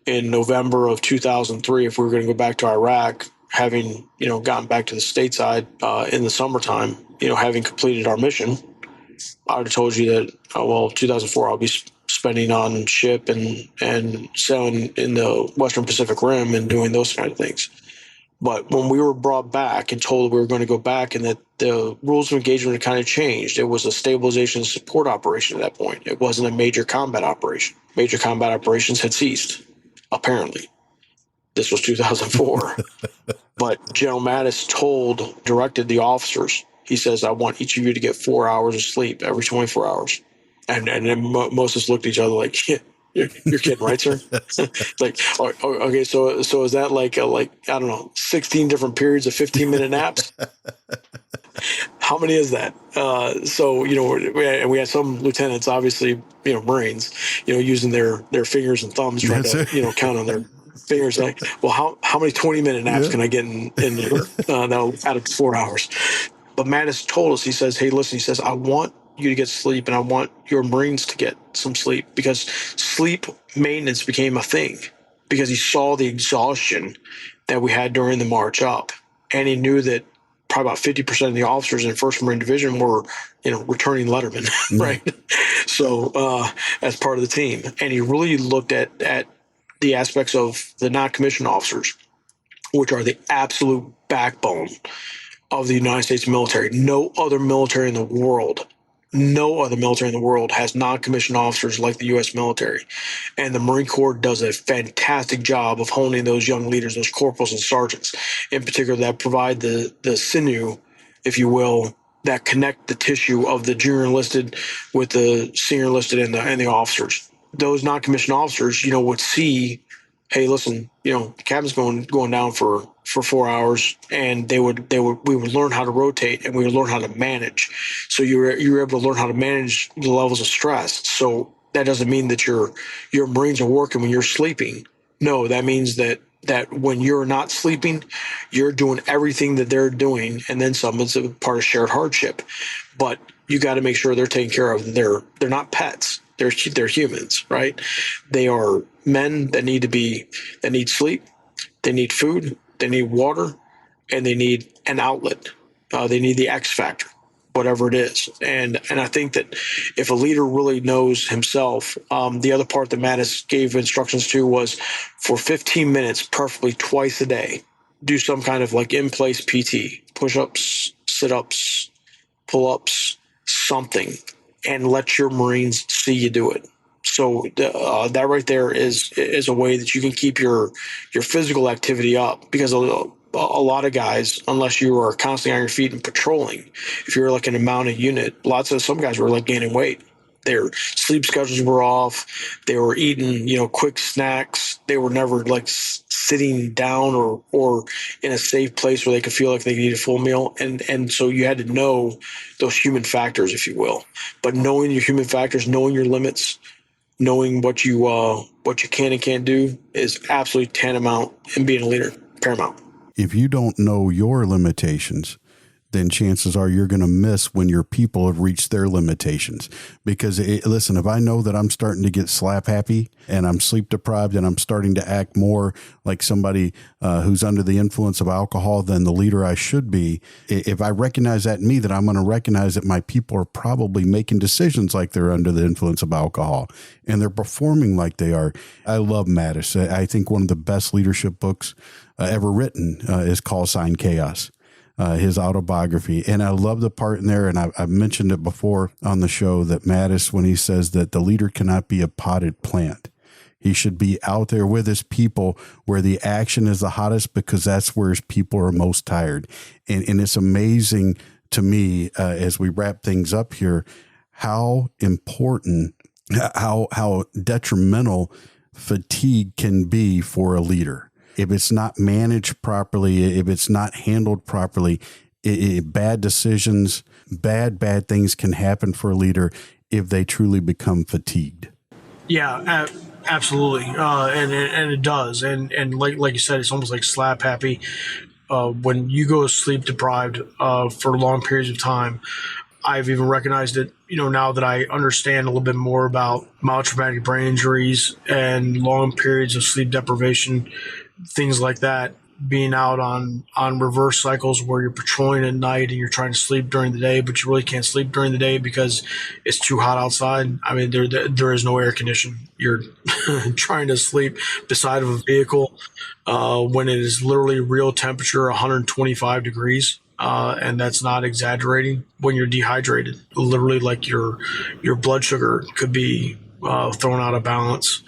November of 2003 if we were going to go back to Iraq, having gotten back to the stateside in the summertime, having completed our mission, I would have told you that 2004 I'll be spending on ship and sailing in the Western Pacific Rim and doing those kind of things. But when we were brought back and told we were going to go back and that the rules of engagement had kind of changed, it was a stabilization and support operation at that point. It wasn't a major combat operation. Major combat operations had ceased, apparently. This was 2004. But General Mattis directed the officers, he says, I want each of you to get 4 hours of sleep every 24 hours. And then most of us looked at each other like, yeah, you're kidding, right, sir? Like, okay, so is that like I don't know, 16 different periods of 15-minute naps? How many is that? So we had some lieutenants, obviously, Marines, using their fingers and thumbs trying to count on their fingers. Like, well, how many 20-minute naps can I get in that'll add up to 4 hours? But Mattis told us, he says, hey, listen, he says, I want you to get sleep and I want your Marines to get some sleep, because sleep maintenance became a thing because he saw the exhaustion that we had during the march up. And he knew that probably about 50% of the officers in 1st Marine Division were, returning lettermen, right? So as part of the team. And he really looked at the aspects of the non-commissioned officers, which are the absolute backbone of the United States military. No other military in the world has non-commissioned officers like the U.S. military. And the Marine Corps does a fantastic job of honing those young leaders, those corporals and sergeants, in particular, that provide the sinew, if you will, that connect the tissue of the junior enlisted with the senior enlisted and the officers. Those non-commissioned officers, would see hey, listen, the cabin's going down for 4 hours, and we would learn how to rotate, and we would learn how to manage. So you were able to learn how to manage the levels of stress. So that doesn't mean that your Marines are working when you're sleeping. No, that means that when you're not sleeping, you're doing everything that they're doing, and then some. It's a part of shared hardship. But you got to make sure they're taken care of. They're not pets. They're humans, right? They are men that need sleep, they need food, they need water, and they need an outlet. They need the X factor, whatever it is. And I think that if a leader really knows himself, the other part that Mattis gave instructions to was for 15 minutes, preferably twice a day, do some kind of like in-place PT, push-ups, sit-ups, pull-ups, something, and let your Marines see you do it. So that right there is a way that you can keep your physical activity up, because a lot of guys, unless you are constantly on your feet and patrolling, if you're like in a mounted unit, some guys were like gaining weight. Their sleep schedules were off. They were eating, quick snacks. They were never like sitting down or in a safe place where they could feel like they could eat a full meal. And so you had to know those human factors, if you will. But knowing your human factors, knowing your limits, knowing what you can and can't do is absolutely tantamount in being a leader, paramount. If you don't know your limitations, then chances are you're going to miss when your people have reached their limitations. Because listen, if I know that I'm starting to get slap happy and I'm sleep deprived and I'm starting to act more like somebody who's under the influence of alcohol than the leader I should be, if I recognize that in me, then I'm going to recognize that my people are probably making decisions like they're under the influence of alcohol and they're performing like they are. I love Mattis. I think one of the best leadership books ever written is Call Sign Chaos. His autobiography. And I love the part in there, and I've mentioned it before on the show, that Mattis, when he says that the leader cannot be a potted plant, he should be out there with his people where the action is the hottest, because that's where his people are most tired. And it's amazing to me, as we wrap things up here, how important, how detrimental fatigue can be for a leader. If it's not managed properly, if it's not handled properly, bad decisions, bad things can happen for a leader if they truly become fatigued. Yeah, absolutely, and it does, and like you said, it's almost like slap happy when you go sleep deprived for long periods of time. I've even recognized it, now that I understand a little bit more about mild traumatic brain injuries and long periods of sleep deprivation, things like that, being out on reverse cycles where you're patrolling at night and you're trying to sleep during the day, but you really can't sleep during the day because it's too hot outside. I mean, there is no air conditioning. You're trying to sleep beside of a vehicle when it is literally real temperature, 125 degrees. And that's not exaggerating. When you're dehydrated, literally like your blood sugar could be thrown out of balance.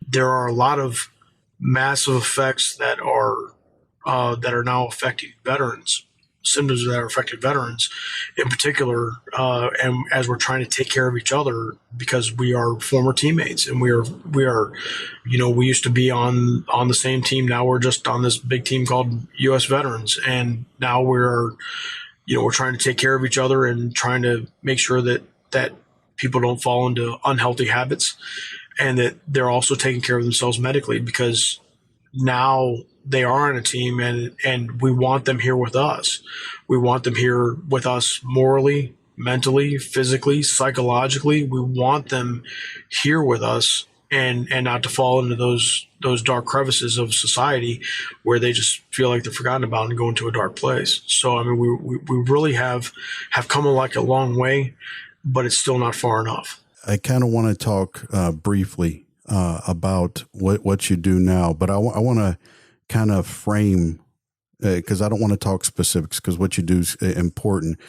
There are a lot of massive effects that are now affecting veterans, symptoms that are affecting veterans in particular, and as we're trying to take care of each other, because we are former teammates, and we are we used to be on the same team. Now we're just on this big team called U.S. Veterans, and now we're trying to take care of each other and trying to make sure that people don't fall into unhealthy habits, and that they're also taking care of themselves medically, because now they are on a team, and we want them here with us. We want them here with us morally, mentally, physically, psychologically. We want them here with us, and not to fall into those dark crevices of society where they just feel like they're forgotten about and go into a dark place. So, I mean, we really have come a long way, but it's still not far enough. I kind of want to talk briefly about what you do now, but I want to kind of frame, because I don't want to talk specifics, because what you do is important.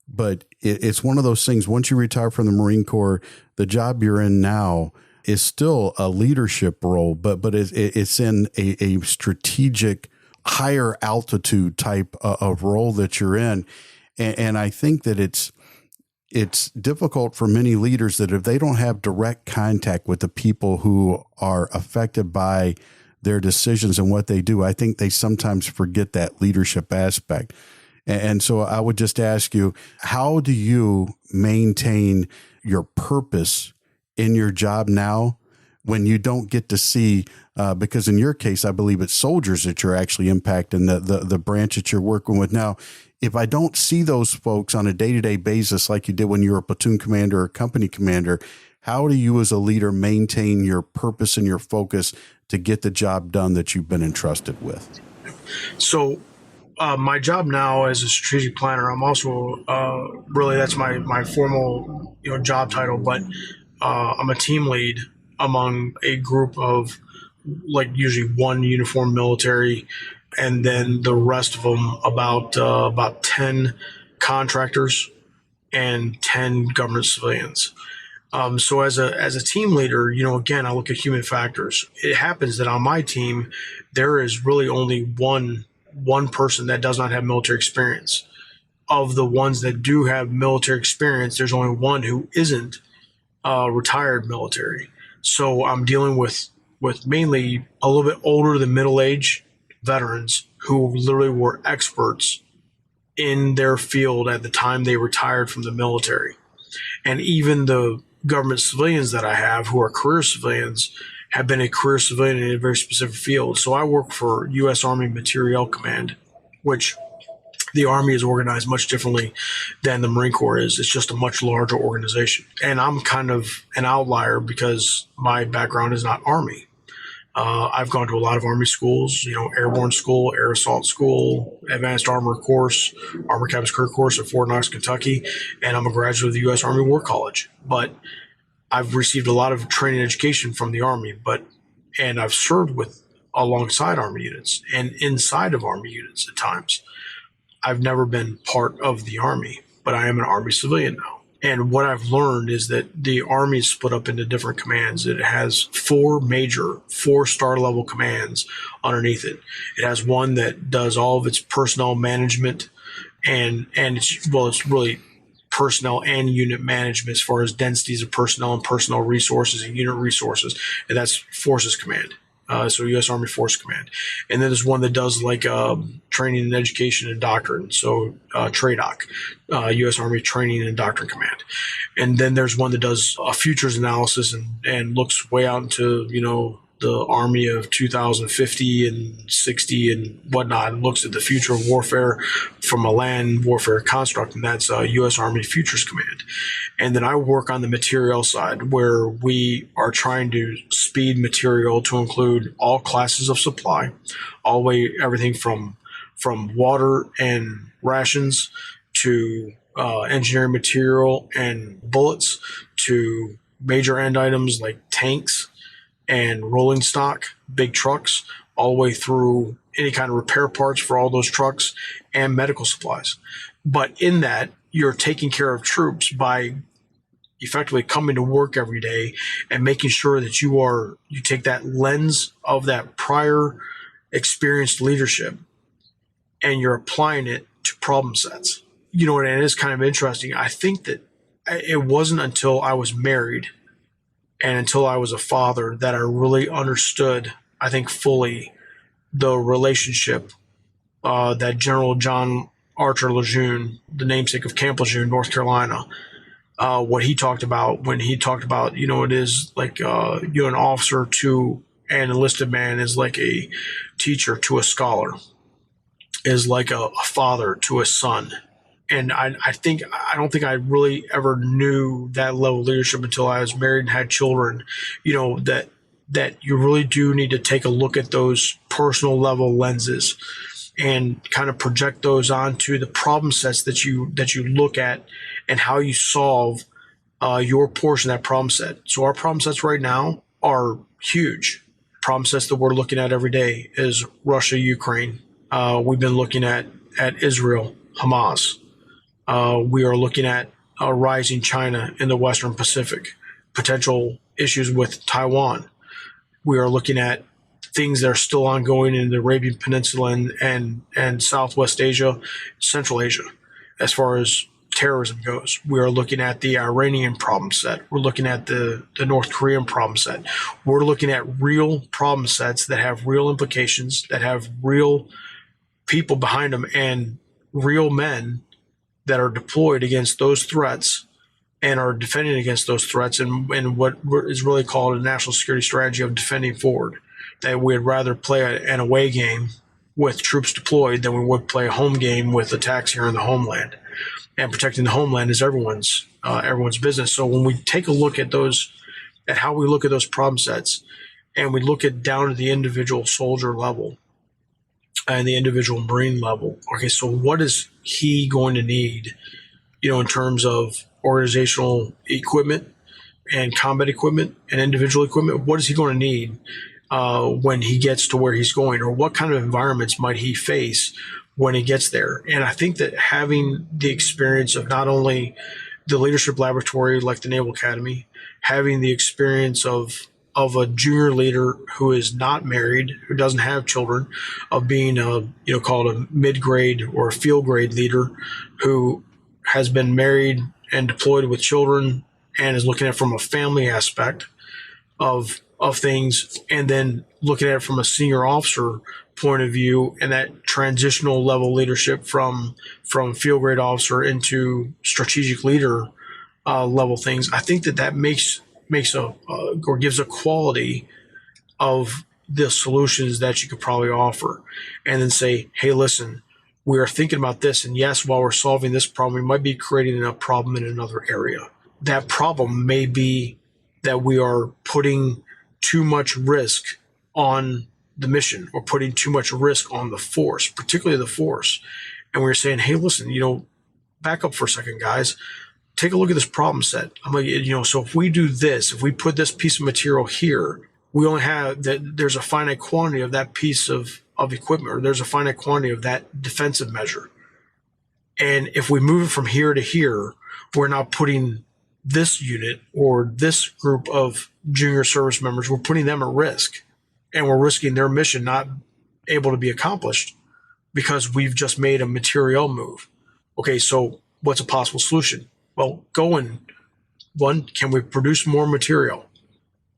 But it's one of those things, once you retire from the Marine Corps, the job you're in now is still a leadership role, but it's in a strategic, higher altitude type of role that you're in. And I think that it's difficult for many leaders that if they don't have direct contact with the people who are affected by their decisions and what they do. I think they sometimes forget that leadership aspect. And so I would just ask you, how do you maintain your purpose in your job now when you don't get to see, because in your case, I believe it's soldiers that you're actually impacting, the branch that you're working with now. If I don't see those folks on a day-to-day basis like you did when you were a platoon commander or company commander, how do you as a leader maintain your purpose and your focus to get the job done that you've been entrusted with? So my job now as a strategic planner, I'm also really, that's my formal job title, but I'm a team lead among a group of like usually one uniformed military, and then the rest of them about 10 contractors and 10 government civilians. So as a team leader, again, I look at human factors. It happens that on my team, there is really only one person that does not have military experience. Of the ones that do have military experience, there's only one who isn't retired military. So I'm dealing with mainly a little bit older than middle-aged veterans who literally were experts in their field at the time they retired from the military. And even the government civilians that I have who are career civilians have been a career civilian in a very specific field. So I work for U.S. Army Materiel Command, which the Army is organized much differently than the Marine Corps is. It's just a much larger organization. And I'm kind of an outlier because my background is not Army. I've gone to a lot of Army schools, Airborne School, Air Assault School, Advanced Armor Course, Armor Captain's Career Course at Fort Knox, Kentucky, and I'm a graduate of the U.S. Army War College. But I've received a lot of training education from the Army, and I've served alongside Army units and inside of Army units at times. I've never been part of the Army, but I am an Army civilian now. And what I've learned is that the Army is split up into different commands. It has 4 4-star level commands underneath it. It has one that does all of its personnel management, and it's really personnel and unit management as far as densities of personnel and personnel resources and unit resources. And that's Forces Command. So U.S. Army Force Command. And then there's one that does like training and education and doctrine. So TRADOC, U.S. Army Training and Doctrine Command. And then there's one that does a futures analysis and looks way out into, the Army of 2050 and 60 and whatnot, and looks at the future of warfare from a land warfare construct, and that's U.S. Army Futures Command. And then I work on the material side, where we are trying to speed material to include all classes of supply, all the way everything from water and rations to engineering material and bullets to major end items like tanks and rolling stock, big trucks, all the way through any kind of repair parts for all those trucks and medical supplies. But in that, you're taking care of troops by effectively coming to work every day and making sure that you take that lens of that prior experienced leadership and you're applying it to problem sets. And it is kind of interesting. I think that it wasn't until I was married and until I was a father that I really understood, I think, fully the relationship that General John Archer Lejeune, the namesake of Camp Lejeune, North Carolina, what he talked about when he talked about, it is like an officer to an enlisted man is like a teacher to a scholar, is like a father to a son. And I don't think I really ever knew that level of leadership until I was married and had children, that you really do need to take a look at those personal level lenses and kind of project those onto the problem sets that you look at and how you solve your portion of that problem set. So our problem sets right now are huge. Problem sets that we're looking at every day is Russia, Ukraine. We've been looking at Israel, Hamas. We are looking at rising China in the Western Pacific, potential issues with Taiwan. We are looking at things that are still ongoing in the Arabian Peninsula and Southwest Asia, Central Asia, as far as terrorism goes. We are looking at the Iranian problem set. We're looking at the North Korean problem set. We're looking at real problem sets that have real implications, that have real people behind them, and real men that are deployed against those threats and are defending against those threats, and what is really called a national security strategy of defending forward. That we'd rather play an away game with troops deployed than we would play a home game with attacks here in the homeland. And protecting the homeland is everyone's business. So when we take a look at how we look at those problem sets, and we look at down to the individual soldier level and the individual Marine level, okay, so what is he going to need, in terms of organizational equipment and combat equipment and individual equipment? What is he going to need when he gets to where he's going, or what kind of environments might he face when he gets there? And I think that having the experience of not only the leadership laboratory like the Naval Academy, having the experience of a junior leader who is not married, who doesn't have children, of being called a mid-grade or a field grade leader who has been married and deployed with children and is looking at it from a family aspect of things, and then looking at it from a senior officer point of view, and that transitional level leadership from field grade officer into strategic leader level things. I think that makes or gives a quality of the solutions that you could probably offer, and then say, hey, listen, we are thinking about this, and yes, while we're solving this problem, we might be creating a problem in another area. That problem may be that we are putting too much risk on the mission, or putting too much risk on the force, particularly the force. And we're saying, hey, listen, back up for a second, guys. Take a look at this problem set. I'm like, so if we do this, if we put this piece of material here, we only have that. There's a finite quantity of that piece of equipment, or there's a finite quantity of that defensive measure. And if we move it from here to here, we're not putting this unit or this group of junior service members, we're putting them at risk, and we're risking their mission not able to be accomplished because we've just made a material move. Okay, so what's a possible solution? Well, can we produce more material?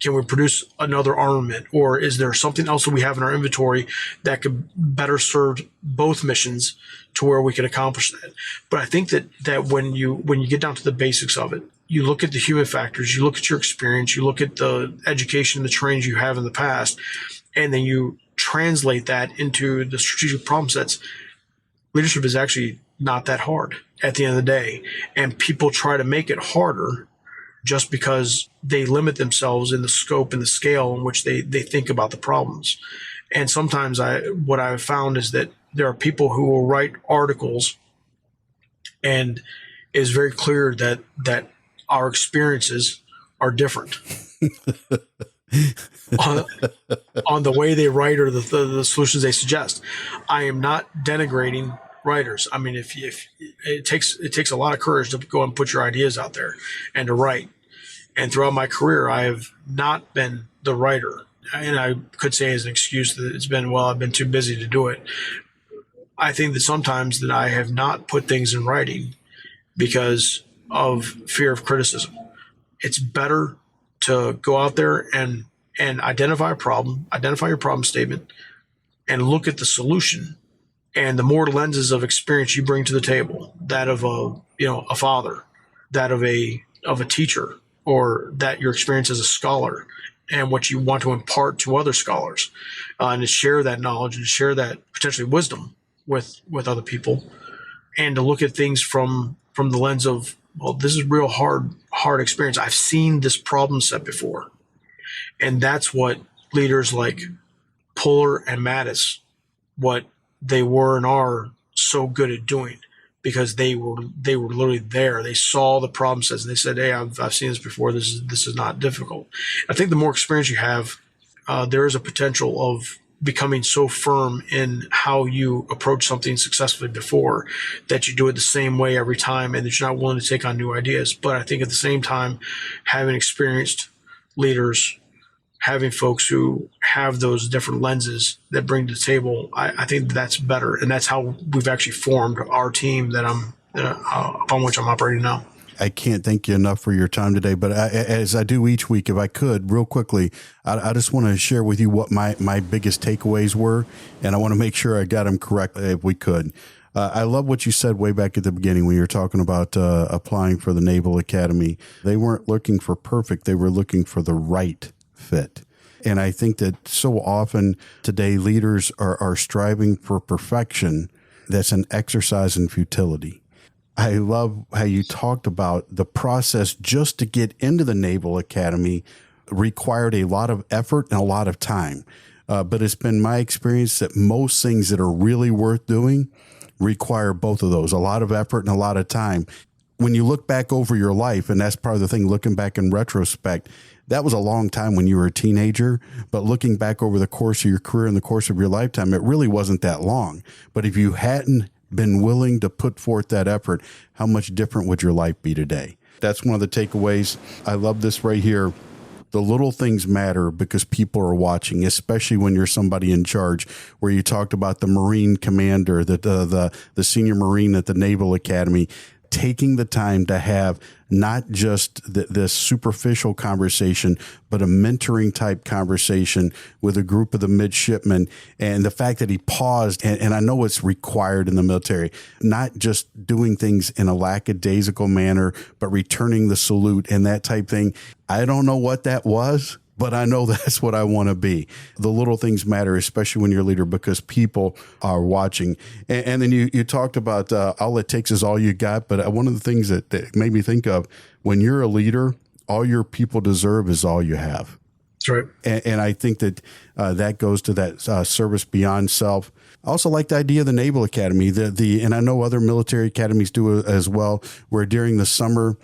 Can we produce another armament? Or is there something else that we have in our inventory that could better serve both missions to where we could accomplish that? But I think that when you get down to the basics of it, you look at the human factors, you look at your experience, you look at the education, the trainings you have in the past, and then you translate that into the strategic problem sets. Leadership is actually not that hard at the end of the day. And people try to make it harder just because they limit themselves in the scope and the scale in which they think about the problems. And sometimes what I've found is that there are people who will write articles, and it is very clear that our experiences are different on the way they write or the solutions they suggest. I am not denigrating writers. I mean, if it takes a lot of courage to go and put your ideas out there and to write. And throughout my career, I have not been the writer. And I could say as an excuse that I've been too busy to do it. I think that sometimes that I have not put things in writing because of fear of criticism. It's better to go out there and identify your problem statement, and look at the solution. And the more lenses of experience you bring to the table, that of a father, that of a teacher, or that your experience as a scholar, and what you want to impart to other scholars, and to share that knowledge and share that potentially wisdom with other people, and to look at things from the lens of, well, this is real hard experience. I've seen this problem set before. And that's what leaders like Puller and Mattis, what they were and are so good at doing, because they were literally there. They saw the problem sets and they said, hey, I've seen this before. This is not difficult. I think the more experience you have, there is a potential of becoming so firm in how you approach something successfully before that you do it the same way every time, and that you're not willing to take on new ideas. But I think at the same time, having experienced leaders, having folks who have those different lenses that bring to the table, I think that's better. And that's how we've actually formed our team that I'm upon which I'm operating now. I can't thank you enough for your time today, but as I do each week, if I could, real quickly, I just want to share with you what my biggest takeaways were, and I want to make sure I got them correct if we could. I love what you said way back at the beginning when you were talking about applying for the Naval Academy. They weren't looking for perfect. They were looking for the right fit. And I think that so often today leaders are striving for perfection. That's an exercise in futility. I love how you talked about the process just to get into the Naval Academy required a lot of effort and a lot of time. But it's been my experience that most things that are really worth doing require both of those, a lot of effort and a lot of time. When you look back over your life, and that's part of the thing, looking back in retrospect, that was a long time when you were a teenager, but looking back over the course of your career and the course of your lifetime, it really wasn't that long. But if you hadn't been willing to put forth that effort, how much different would your life be today? That's one of the takeaways. I love this right here. The little things matter because people are watching, especially when you're somebody in charge, where you talked about the Marine commander, the senior Marine at the Naval Academy, taking the time to have not just this superficial conversation, but a mentoring type conversation with a group of the midshipmen. And the fact that he paused, and I know it's required in the military, not just doing things in a lackadaisical manner, but returning the salute and that type thing. I don't know what that was, but I know that's what I want to be. The little things matter, especially when you're a leader, because people are watching. And then you talked about all it takes is all you got. But one of the things that made me think of, when you're a leader, all your people deserve is all you have. That's right. And I think that that goes to that service beyond self. I also like the idea of the Naval Academy, and I know other military academies do as well, where during the summer,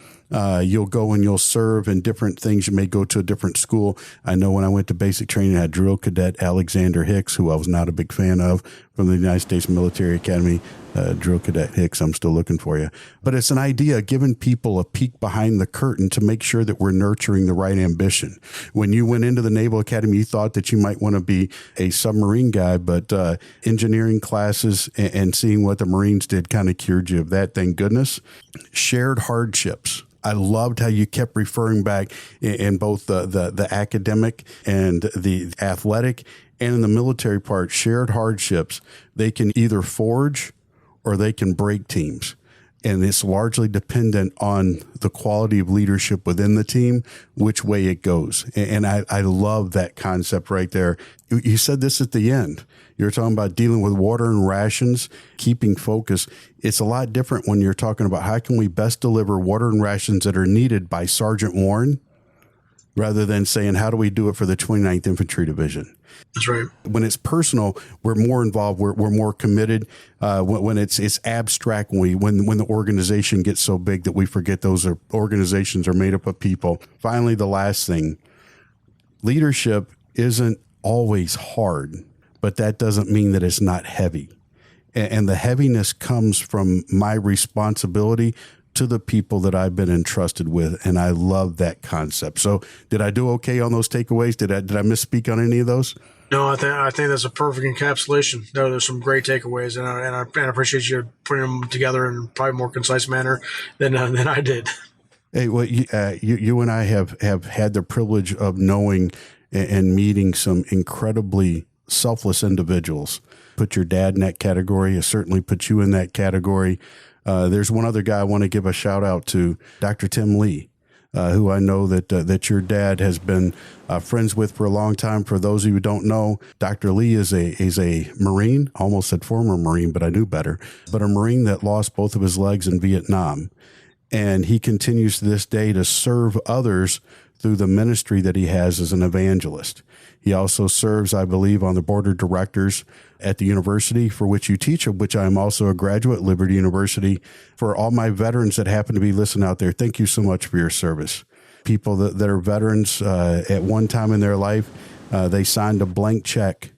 you'll go and you'll serve in different things. You may go to a different school. I know when I went to basic training, I had Drill Cadet Alexander Hicks, who I was not a big fan of, from the United States Military Academy. Drill Cadet Hicks, I'm still looking for you. But it's an idea of giving people a peek behind the curtain to make sure that we're nurturing the right ambition. When you went into the Naval Academy, you thought that you might want to be a submarine guy, but engineering classes and seeing what the Marines did kind of cured you of that, thank goodness. Shared hardships. I loved how you kept referring back in both the academic and the athletic and in the military part, shared hardships. They can either forge or they can break teams. And it's largely dependent on the quality of leadership within the team, which way it goes. And I love that concept right there. You said this at the end. You're talking about dealing with water and rations, keeping focus. It's a lot different when you're talking about how can we best deliver water and rations that are needed by Sergeant Warren, rather than saying, how do we do it for the 29th Infantry Division? That's right. When it's personal, we're more involved. We're more committed. When it's abstract, when the organization gets so big that we forget those organizations are made up of people. Finally, the last thing, leadership isn't always hard, but that doesn't mean that it's not heavy. And the heaviness comes from my responsibility to the people that I've been entrusted with. And I love that concept. So did I do okay on those takeaways? Did I misspeak on any of those? No, I think that's a perfect encapsulation. No, there's some great takeaways, and I appreciate you putting them together in probably a more concise manner than I did. Hey, well, you and I have had the privilege of knowing and meeting some incredibly selfless individuals. Put your dad in that category. I certainly put you in that category. There's one other guy I want to give a shout out to, Dr. Tim Lee, who I know that your dad has been friends with for a long time. For those of you who don't know, Dr. Lee is a Marine, almost said former Marine, but I knew better, but a Marine that lost both of his legs in Vietnam. And he continues to this day to serve others through the ministry that he has as an evangelist. He also serves, I believe, on the board of directors at the university for which you teach, of which I am also a graduate, Liberty University. For all my veterans that happen to be listening out there, thank you so much for your service. People that are veterans at one time in their life, they signed a blank check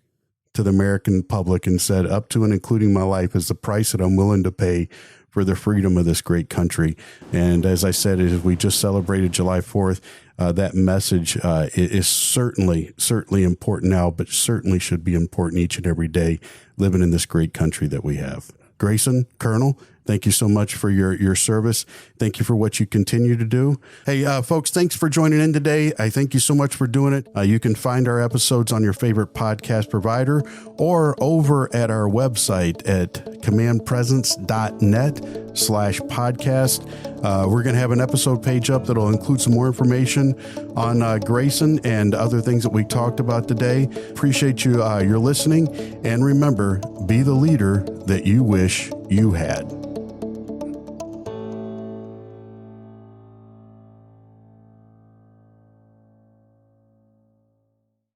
to the American public and said, up to and including my life is the price that I'm willing to pay for the freedom of this great country. And as I said, as we just celebrated July 4th, that message is certainly important now, but certainly should be important each and every day living in this great country that we have. Grayson, Colonel, Thank you so much for your service. Thank you for what you continue to do. Hey, folks, thanks for joining in today. I thank you so much for doing it. You can find our episodes on your favorite podcast provider or over at our website at commandpresence.net/podcast. We're going to have an episode page up that'll include some more information on Grayson and other things that we talked about today. Appreciate you, your listening. And remember, be the leader that you wish you had.